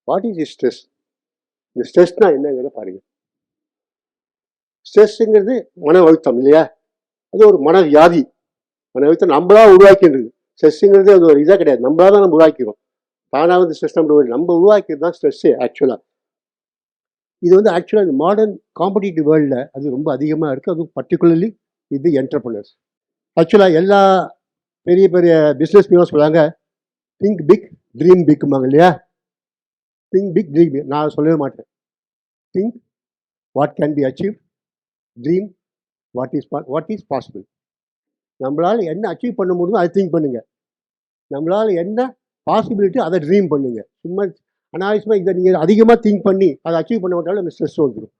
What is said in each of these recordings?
What is stress? இந்த ஸ்ட்ரெஸ்னா என்னங்கிறத பாருங்க. ஸ்ட்ரெஸ்ஸுங்கிறது மன அழுத்தம் இல்லையா? அது ஒரு மன வியாதி. மன அழுத்தம் நம்மளா உருவாக்கின்றது. ஸ்ட்ரெஸ்ஸுங்கிறது அது ஒரு இதாக கிடையாது, நம்மளா தான் நம்ம உருவாக்கிறோம். தானாக வந்து ஸ்ட்ரெஸ் நம்ம உருவாக்கிறது தான் ஸ்ட்ரெஸ்ஸு ஆக்சுவலாக. இது வந்து ஆக்சுவலாக இந்த மாடர்ன் காம்படிட்டிவ் வேர்ல்டில் அது ரொம்ப அதிகமாக இருக்குது. அதுவும் பர்டிகுலர்லி இது என்டர்பிரனர்ஸ். ஆக்சுவலாக எல்லா பெரிய பெரிய பிஸ்னஸ் பீப்புளும் சொல்லுவாங்க, திங்க் பிக் ட்ரீம் பிக்மாங்க இல்லையா? Think big dream big. நான் சொல்லவே மாட்டேன். Think what can be achieve, dream what is possible. நம்மளால் என்ன அச்சீவ் பண்ண முடியுமோ அதை திங்க் பண்ணுங்க. நம்மளால் என்ன பாசிபிலிட்டி அதை ட்ரீம் பண்ணுங்க. சும்மா அனாவசியமாக இதை நீங்கள் அதிகமாக திங்க் பண்ணி அதை அச்சீவ் பண்ண மாட்டாலும் அந்த ஸ்ட்ரெஸ் வந்துடும்.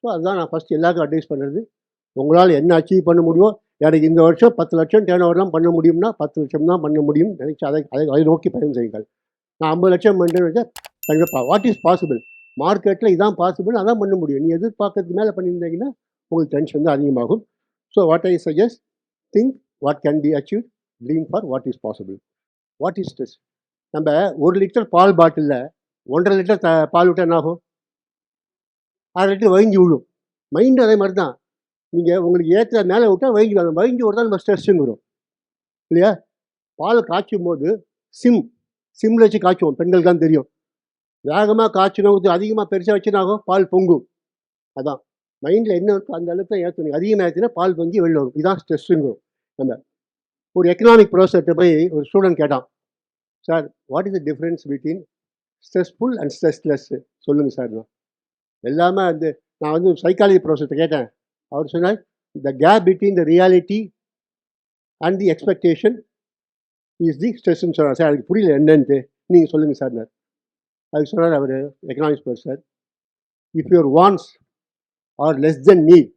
ஸோ அதுதான் நான் ஃபஸ்ட் எல்லாருக்கும் அட்வைஸ் பண்ணுறது. உங்களால் என்ன அச்சீவ் பண்ண முடியுமோ, எனக்கு இந்த வருஷம் 10 லட்சம் டேர்ன் ஓவர்லாம் பண்ண முடியும்னா 10 லட்சம் தான் பண்ண முடியும் நினைச்சு அதை நோக்கி பயணம் செய்யுங்கள். நான் 50 லட்சம் பண்ணுறேன்னு வச்சா கண்டிப்பாக வாட் இஸ் பாசிபிள், மார்க்கெட்டில் இதான் பாசிபிள், அதான் பண்ண முடியும். நீ எதிர்பார்க்கறதுக்கு மேலே பண்ணியிருந்தீங்கன்னா உங்களுக்கு டென்ஷன் தான் அதிகமாகும். So what I suggest, think what can be achieve, dream for what is possible. What is stress? நம்ம 1 லிட்டர் பால் பாட்டிலில் 1.5 லிட்டர் பால் விட்டால் என்ன ஆகும்? 1/2 லிட்டர் வழிஞ்சு விழும். மைண்டு அதே மாதிரி தான். நீங்கள் உங்களுக்கு ஏற்ற மேலே விட்டால் வழிஞ்சு அந்த வழிஞ்சு விட நம்ம ஸ்ட்ரெஸ்ஸுங்கிறோம் இல்லையா? பால் காய்ச்சும் போது சிம்மில் வச்சு காய்ச்சுவோம். பெண்களுக்கு தான் தெரியும். வேகமாக காய்ச்சினோம், அதிகமாக பெருசாக வச்சுனாகும், பால் பொங்கும். அதான் மைண்டில் என்ன இருக்கோ அந்த அளவுக்கு தான் ஏற்றணும். அதிகமாக ஏற்றினா பால் பொங்கி வெளில வரும். இதுதான் ஸ்ட்ரெஸ்ஸுங்கிறோம். நம்ம ஒரு எக்கனாமிக் ப்ரொஃபஸர்கிட்ட போய் ஒரு ஸ்டூடெண்ட் கேட்டான், sir what is the difference between stressful and stressless சொல்லுங்கள் சார். எல்லாமே வந்து நான் வந்து சைக்காலஜி ப்ரொஃபஸர்கிட்ட கேட்டேன். அவர் சொன்னார், the gap between the reality and the expectation is the ஸ்ட்ரெஸ்ன்னு சொன்னார். சார் அதுக்கு புரியல என்னன்ட்டு, நீங்கள் சொல்லுங்கள் சார். அதுக்கு சொன்னார் அவர் economics professor, if your wants are less then need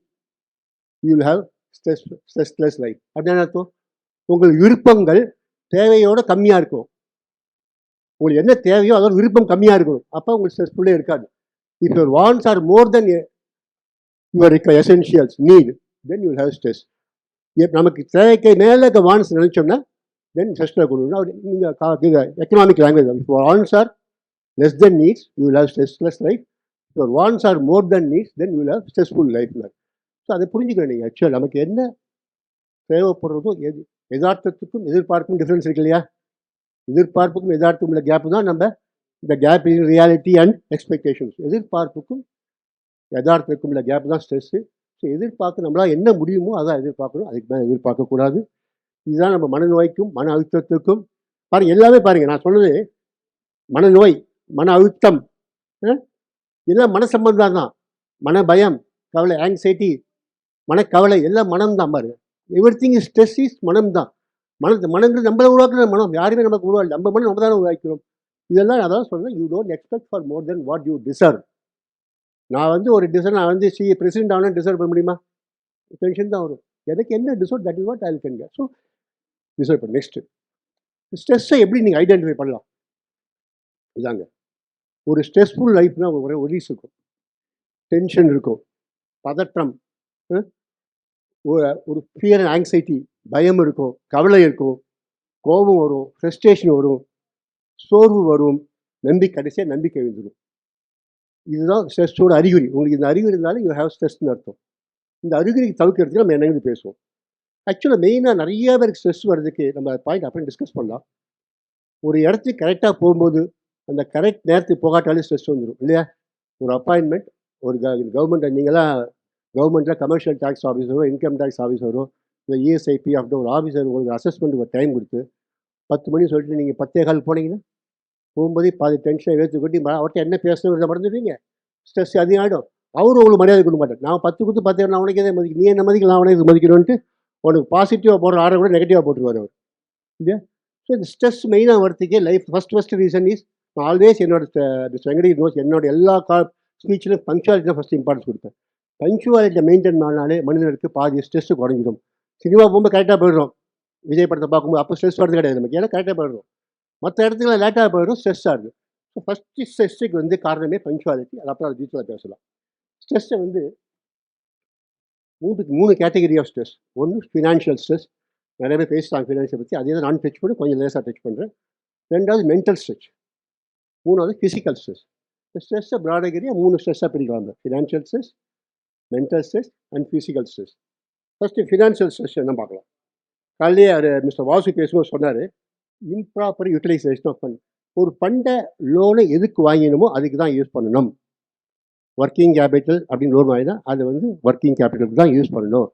you will have stressless life. அப்படின்னு அர்த்தம், உங்கள் விருப்பங்கள் தேவையோட கம்மியாக இருக்கும். உங்களுக்கு என்ன தேவையோ அதோட விருப்பம் கம்மியாக இருக்கணும். அப்போ உங்களுக்கு ஸ்ட்ரெஸ்ஃபுல்லே இருக்காது. If your wants are more then your essentials need, then you will have stress. நமக்கு தேவைக்கு மேலே இருக்க வான்ஸ் நினைச்சோம்னா தென் ஸ்ட்ரெஸ்ஸில் கொடுக்கணும். நீங்கள் economic language, if wants are less than needs you will have stressless life, your wants are more than needs then you will have stressful life. So அதை புரிஞ்சுக்கிறேன். நீங்கள் ஆக்சுவலாக நமக்கு என்ன தேவைப்படுறதோ யதார்த்தத்துக்கும் எதிர்பார்ப்பும் டிஃப்ரென்ஸ் இருக்கு இல்லையா? எதிர்பார்ப்புக்கும் யதார்த்தம் உள்ள கேப்பு தான் நம்ம இந்த gap in reality and expectations. எதிர்பார்ப்புக்கும் யதார்த்தத்துக்கும் உள்ள கேப் தான் ஸ்ட்ரெஸ்ஸு. ஸோ எதிர்பார்க்க நம்மளால் என்ன முடியுமோ அதான் எதிர்பார்க்கணும், அதுக்கு மேலே எதிர்பார்க்கக்கூடாது. இதுதான் நம்ம மனநோய்க்கும் மன அழுத்தத்துக்கும் பாருங்கள். எல்லாமே பாருங்கள், நான் சொன்னது மனநோய், மன அழுத்தம் எல்லாம் மன சம்பந்தம் தான். மன பயம், கவலை, ஆங்ஸைட்டி, மனக்கவலை எல்லாம் மனம் தான் பாருங்க. Every thing is stress is மனம் தான். மனங்கிறது நம்மளை உருவாக்குற மனம், யாருமே நமக்கு உருவாக்கல. நம்ம மனம் நம்ம தானே உருவாக்கிறோம். இதெல்லாம் அதான் சொல்றேன், you don't expect for more then what you deserve. நான் வந்து ஒரு டிசர்வ், நான் வந்து பிரசிடென்ட் ஆகணும்னு டிசர்வ் பண்ண முடியுமா? டென்ஷன் தான் வரும். எனக்கு என்ன deserve, that is what I can get. So deserve பண்ண. நெக்ஸ்ட், ஸ்ட்ரெஸ்ஸை எப்படி நீங்கள் ஐடென்டிஃபை பண்ணலாம்? இதாங்க, ஒரு ஸ்ட்ரெஸ்ஃபுல் லைஃப்னா ஒரே ஒரிஸ் இருக்கும், டென்ஷன் இருக்கும், பதற்றம், ஒரு ஃபியர் அண்ட் ஆங்ஸைட்டி, பயம் இருக்கும், கவலை இருக்கும், கோபம் வரும், ஃப்ரஸ்ட்ரேஷன் வரும், சோர்வு வரும், கடைசியாக நம்பிக்கை வந்துடும். இதுதான் ஸ்ட்ரெஸ்ஸோட அறிகுறி. உங்களுக்கு இந்த அறிகுறி இருந்தாலும் யூ ஹேவ் ஸ்ட்ரெஸ்ன்னு அர்த்தம். இந்த அறிகுறிக்கு தவிர்க்கிறதுக்கு நம்ம என்னென்னு பேசுவோம். ஆக்சுவலாக மெயினாக நிறைய பேருக்கு ஸ்ட்ரெஸ் வர்றதுக்கு நம்ம பாயிண்ட் அப்புறம் டிஸ்கஸ் பண்ணலாம். ஒரு இடத்துக்கு கரெக்டாக போகும்போது அந்த கரெக்ட் நேரத்துக்கு போகாட்டாலே ஸ்ட்ரெஸ் வந்துடும் இல்லையா? ஒரு அப்பாயின்மெண்ட், ஒரு கவர்மெண்ட், நீங்களாம் கவர்மெண்ட்டில் கமர்ஷியல் டேக்ஸ் ஆஃபீஸரோ இன்கம் டேக்ஸ் ஆஃபீஸரோ இல்லை இஎஸ்ஐபி அப்படின்ற ஒரு ஆஃபீஸர் உங்களுக்கு அசஸ்மெண்ட் ஒரு டைம் கொடுத்து 10 மணி சொல்லிட்டு நீங்கள் 10:15 போனீங்கன்னா போகும்போதே பாதி டென்ஷனை ஏற்று கொட்டி அவர்கிட்ட என்ன பேசணுங்கிறத மறந்துடுவீங்க. ஸ்ட்ரெஸ் அதிகம் ஆகிடும். அவரும் உங்களுக்கு மரியாதை கொடுக்க மாட்டேன். நான் 10 கொடுத்து 10 நான் உனக்கு எதை மதிக்க, நீ என்ன மதிக்க, நான் உனக்கு மதிக்கணும்ன்ட்டு உனக்கு பாசிட்டிவாக போடுற ஆர்டர் கூட நெகட்டிவாக போட்டுருவார் அவர் இல்லையா? ஸோ இந்த ஸ்ட்ரெஸ் மெயினாக வரத்துக்கே லைஃப் ஃபஸ்ட் ரீசன் இஸ், நான் ஆல்வேஸ் வெங்கடேஷ் நோஸ் என்னோட எல்லா ஸ்பீச்சிலும் பங்க்சுவாலிட்டி தான் ஃபஸ்ட்டு இம்பார்ட்டன்ஸ் கொடுப்பேன். பங்க்சுவாலிட்டியை மெயின்டைன் பண்ணாலே மனிதனுக்கு பாதி ஸ்ட்ரெஸ்ஸு குறைஞ்சிடும். சினிமா போகும்போது கரெக்டாக போயிடுறோம், விஜய் படத்தை பார்க்கும்போது அப்போ ஸ்ட்ரெஸ் வரது கிடையாது நமக்கு, ஏன்னா கரெக்டாக போயிடுறோம். மற்ற இடத்துல லேட்டாக போயிடும், ஸ்ட்ரெஸ்ஸாக இருக்குது. ஸோ ஃபஸ்ட்டு ஸ்ட்ரெஸ்ஸுக்கு வந்து காரணமே பங்க்சுவாலிட்டி. அது அப்புறம் அது டீட்டெயிலாக பேசலாம். ஸ்ட்ரெஸ்ஸை வந்து 3 கேட்டகரி ஆஃப் ஸ்ட்ரெஸ். ஒன்று ஃபினான்ஷியல் ஸ்ட்ரெஸ், நிறைய பேர் பேசுகிறாங்க ஃபினான்ஷியல் பற்றி, அதே தான் நான் டச் பண்ணி கொஞ்சம் லேசாக டச் பண்ணுறேன். ரெண்டாவது மென்டல் ஸ்ட்ரெஸ். மூணாவது ஃபிசிக்கல் ஸ்ட்ரெஸ். இந்த ஸ்ட்ரெஸ்ஸை ப்ராடகரியாக 3 ஸ்ட்ரெஸ்ஸாக பிரிக்கலாம். Financial stress, mental stress and physical stress. First financial stress என்ன பார்க்கலாம். காலையிலேயே மிஸ்டர் வாசு பேசும்போது சொன்னார், இம்ப்ராப்பர் யூட்டிலைசேஷன் ஆஃப் ஃபண்ட். ஒரு ஃபண்டை லோனை எதுக்கு வாங்கினமோ அதுக்கு தான் யூஸ் பண்ணணும். ஒர்க்கிங் கேபிட்டல் அப்படின்னு லோன் வாங்கினா அது ஒர்க்கிங் கேபிட்டலுக்கு தான் யூஸ் பண்ணணும்.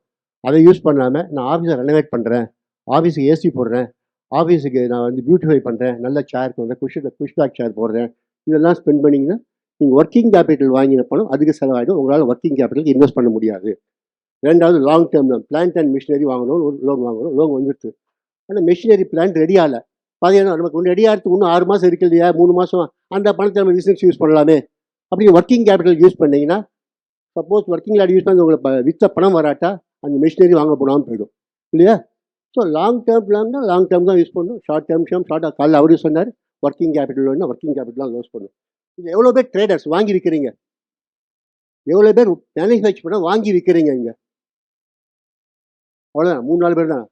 அதை யூஸ் பண்ணாமல் நான் ஆஃபீஸை ரெனோவேட் பண்ணுறேன், ஆஃபீஸுக்கு ஏசி போடுறேன், ஆஃபீஸுக்கு நான் பியூட்டிஃபை பண்ணுறேன், நல்ல சேர் போடுறேன், புஷ்பேக் சேர் போடுறேன், இதெல்லாம் ஸ்பெண்ட் பண்ணிங்கன்னா நீங்கள் ஒர்க்கிங் கேபிட்டல் வாங்கின பணம் அதுக்கு செலவாகிடும். உங்களால் ஒர்க்கிங் கேபிட்டலுக்கு இன்வெஸ்ட் பண்ண முடியாது. ரெண்டாவது long term loan. Plant and machinery வாங்கணும், லோன் வாங்கணும். லோன் வந்துடுது, ஆனால் மிஷினரி பிளான்ட் ரெடி ஆகலை. பார்த்தீங்கன்னா நமக்கு ஒன்று ரெடி ஆகிறதுக்கு இன்னும் 6 மாதம் இருக்கு இல்லையா, 3 மாதம். அந்த பணத்தை நம்ம பிஸ்னஸ் யூஸ் பண்ணலாமே. அப்படி ஒர்க்கிங் கேபிட்டல் யூஸ் பண்ணிங்கன்னா, சப்போஸ் ஒர்க்கிங் கேபிட்டல் யூஸ் பண்ணி உங்களுக்கு விற்ற பணம் வராட்டா அந்த மிஷினரி வாங்க போடாமல் போயிடும் இல்லையா. ஸோ லாங் டேர்ம் பிளான்னா லாங் டேர்ம் தான் யூஸ் பண்ணணும். ஷார்ட் டேர்ம் காலையில் அவரு சொன்னார் ஒர்க்கிங் கேபிட்டல் வேணும்னா ஒர்க்கிங் கேபிட்டல் தான் யூஸ் பண்ணணும். இது எவ்வளோ பேர் ட்ரேடர்ஸ் வாங்கி விற்கிறீங்க, எவ்வளோ பேர் மேனுஃபேக்சர் பண்ண வாங்கி விற்கிறீங்க இங்கே? அவ்வளோதான், 3-4 பேர் தான்.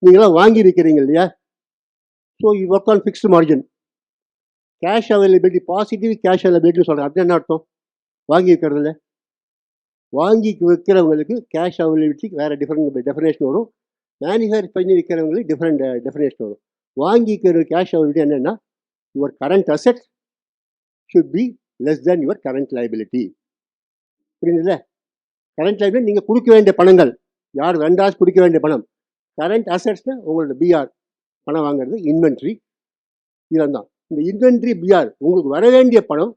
நீங்களாம் வாங்கி விற்கிறீங்க இல்லையா. So you work on fixed margin. Cash availability, positive cash அவைலபிலிட்டின்னு சொல்கிறேன். அது என்ன அர்த்தம்? வாங்கி விற்கிறதுல வாங்கி விற்கிறவங்களுக்கு கேஷ் அவைலபிலிட்டி வேறு டிஃப்ரெண்ட் டெஃபினேஷன் வரும். மேனுஃபேக்சர் பண்ணி விற்கிறவங்களுக்கு டிஃப்ரெண்ட் டெஃபினேஷன் வரும். வாங்கிக்கிற கேஷ் அவைலபிலிட்டி என்னென்னா, your current asset should be less than your current liability. புரியுதுல்ல? கரண்ட் லைபிலிட்டி நீங்கள் கொடுக்க வேண்டிய பணங்கள், யார் வெண்டாஸ் கொடுக்க வேண்டிய பணம். கரண்ட் அசெட்ஸ்னால் உங்களோட பிஆர் பணம் வாங்குறது, இன்வென்ட்ரி, இதெல்லாம். இந்த இன்வென்ட்ரி பிஆர் உங்களுக்கு வர வேண்டிய பணம்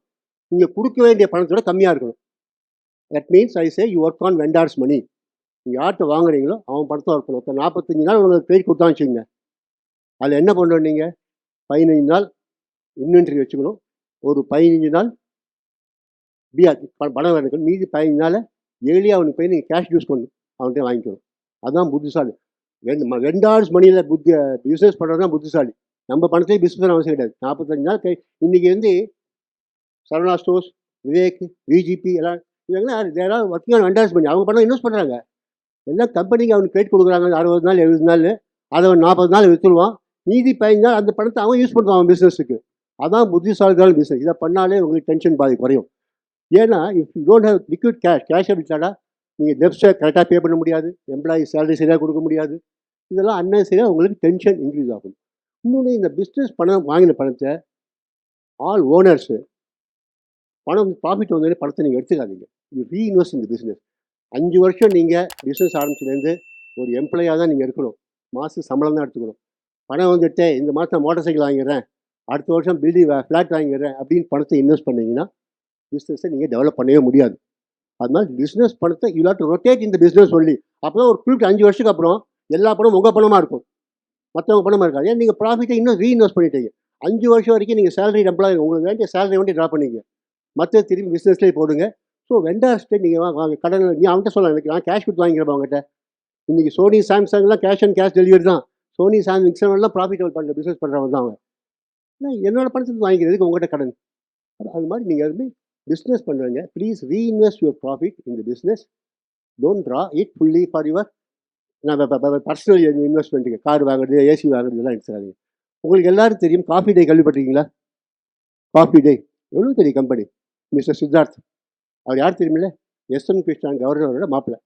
நீங்கள் கொடுக்க வேண்டிய பணத்தோட கம்மியாக இருக்கணும். That means I say you work on vendor's money. நீங்கள் யார்கிட்ட வாங்குறீங்களோ அவன் பணத்தை ஒர்க் பண்ணணும். 45 நாள் உங்களுக்கு கிரெடிட் கொடுத்தா வச்சுக்கோங்க. அதில் என்ன பண்ணணும், நீங்கள் 15 நாள் இன்வென்ட்ரி வச்சுக்கணும், ஒரு 15 நாள் பிஆர் பணம் வேணும். மீதி 15 நாள் ஏர்லியாக அவனுக்கு போய் நீங்கள் கேஷ் யூஸ் பண்ணணும், அவன்கிட்ட வாங்கிக்கணும். அதுதான் புத்திசாலி. வெண்டார்ஸ் மணியில் பிஸ்னஸ் பண்ணுறது தான் புத்திசாலி. நம்ம பணத்தையும் பிஸ்னஸ் பண்ண அவசியம் கிடையாது. 45 நாள் இன்றைக்கி சரவணா ஸ்டோர்ஸ், விவேக், விஜிபி எல்லாம் இவங்கெல்லாம் யாராவது ஒர்க்கிங் ஆன் வெண்டார்ஸ் பண்ணி அவங்க பணம் இன்வெஸ்ட் பண்ணுறாங்க. எல்லாம் கம்பெனிக்கு அவனுக்கு கிரெடிட் கொடுக்குறாங்க 60 நாள் 70 நாள். அதை அவன் 40 நாள் விற்றுடுவான். மீதி 15 நாள் அந்த பணத்தை அவன் யூஸ் பண்ணுவான் அவன் பிஸ்னஸுக்கு. அதான் புத்திசாலிதான பிஸ்னஸ். இதை பண்ணாலே உங்களுக்கு டென்ஷன் பாதி குறையும். ஏன்னா if you don't have liquid cash விட்டாடா நீங்கள் டெப்ஸை கரெக்டாக பே பண்ண முடியாது, எம்ப்ளாயி சேலரி சரியாக கொடுக்க முடியாது. இதெல்லாம் அன்னெசரியாக உங்களுக்கு டென்ஷன் இன்க்ரீஸ் ஆகும். இன்னொன்று, இந்த பிஸ்னஸ் பணம் வாங்கின பணத்தை ஆல் ஓனர்ஸு பணம் ப்ராஃபிட் வந்தோடனே பணத்தை நீங்கள் எடுத்துக்காதீங்க. யூ ரீஇன்வெஸ்ட் இந்த பிஸ்னஸ். 5 வருஷம் நீங்கள் பிஸ்னஸ் ஆரம்பிச்சிலேருந்து ஒரு எம்ப்ளாயாக தான் நீங்கள் இருக்கணும். மாதம் சம்பளம் தான் எடுத்துக்கணும். பணம் வந்துட்டு இந்த மாதம் மோட்டார் சைக்கிள் வாங்கிடுறேன், அடுத்த வருஷம் ஃப்ளாட் வாங்கிடுறேன் அப்படின்னு பணத்தை இன்வெஸ்ட் பண்ணிங்கன்னா பிஸ்னஸை நீங்கள் டெவலப் பண்ணவே முடியாது. அதனால பிஸ்னஸ் பணத்தை யூ ஹேவ் டு ரொட்டேட் இந்த பிஸ்னஸ் சொல்லி. அப்போ தான் ஒரு குறிப்பிட்ட 5 வருஷத்துக்கு அப்புறம் எல்லா பணமும் உங்கள் பணமாக இருக்கும், மற்றவங்க பணமாக இருக்காது. ஏன் நீங்கள் ப்ராஃபிட்டை இன்னும் ரீஇன்வெஸ்ட் பண்ணிட்டீங்க. 5 வருஷம் வரைக்கும் நீங்கள் சேலரி எம்ப்ளாயி உங்களுக்கு வேண்டிய சேலரி வேண்டி ட்ரா பண்ணிங்க, மற்ற திரும்பி பிஸ்னஸ்லேயே போடுங்க. ஸோ வெண்டார்ஸ்ட்டு நீங்கள் வாங்க கடன் நீ அவன்கிட்ட சொல்லலாம், எனக்கு நான் கேஷ் கொடுத்து வாங்கிக்கிறேன் அவங்ககிட்ட. இன்றைக்கி சோனி சாம்சங்லாம் கேஷ் அண்ட் கேஷ் டெலிவரி தான். சோனி சாம்சங்லாம் ப்ராஃபிட்டபிள் பண்ணுற பிஸ்னஸ் பண்ணுறவங்க தான் அவங்க. என்னோட பணத்தை வாங்கிக்கிறதுக்கு உங்கள்கிட்ட கடன். அது மாதிரி நீங்கள் எதுவுமே பிஸ்னஸ் பண்ணுறீங்க, ப்ளீஸ் ரீஇன்வெஸ்ட் யுவர் ப்ராஃபிட் இந்த business. Don't draw it fully for your personal இன்வெஸ்ட்மெண்ட்டுக்கு. கார் வாங்குறது, ஏசி வாங்குறது இதெல்லாம் எடுத்துக்காதீங்க. உங்களுக்கு எல்லாரும் தெரியும் காஃபி டே கேள்விப்பட்டிருக்கீங்களா? காஃபி டே எவ்வளோ பெரிய கம்பெனி. மிஸ்டர் சித்தார்த் அவர் யார் தெரியுமில்ல? எஸ்எம் கிருஷ்ணன் கவர்னரோட மாப்பிள்ளை.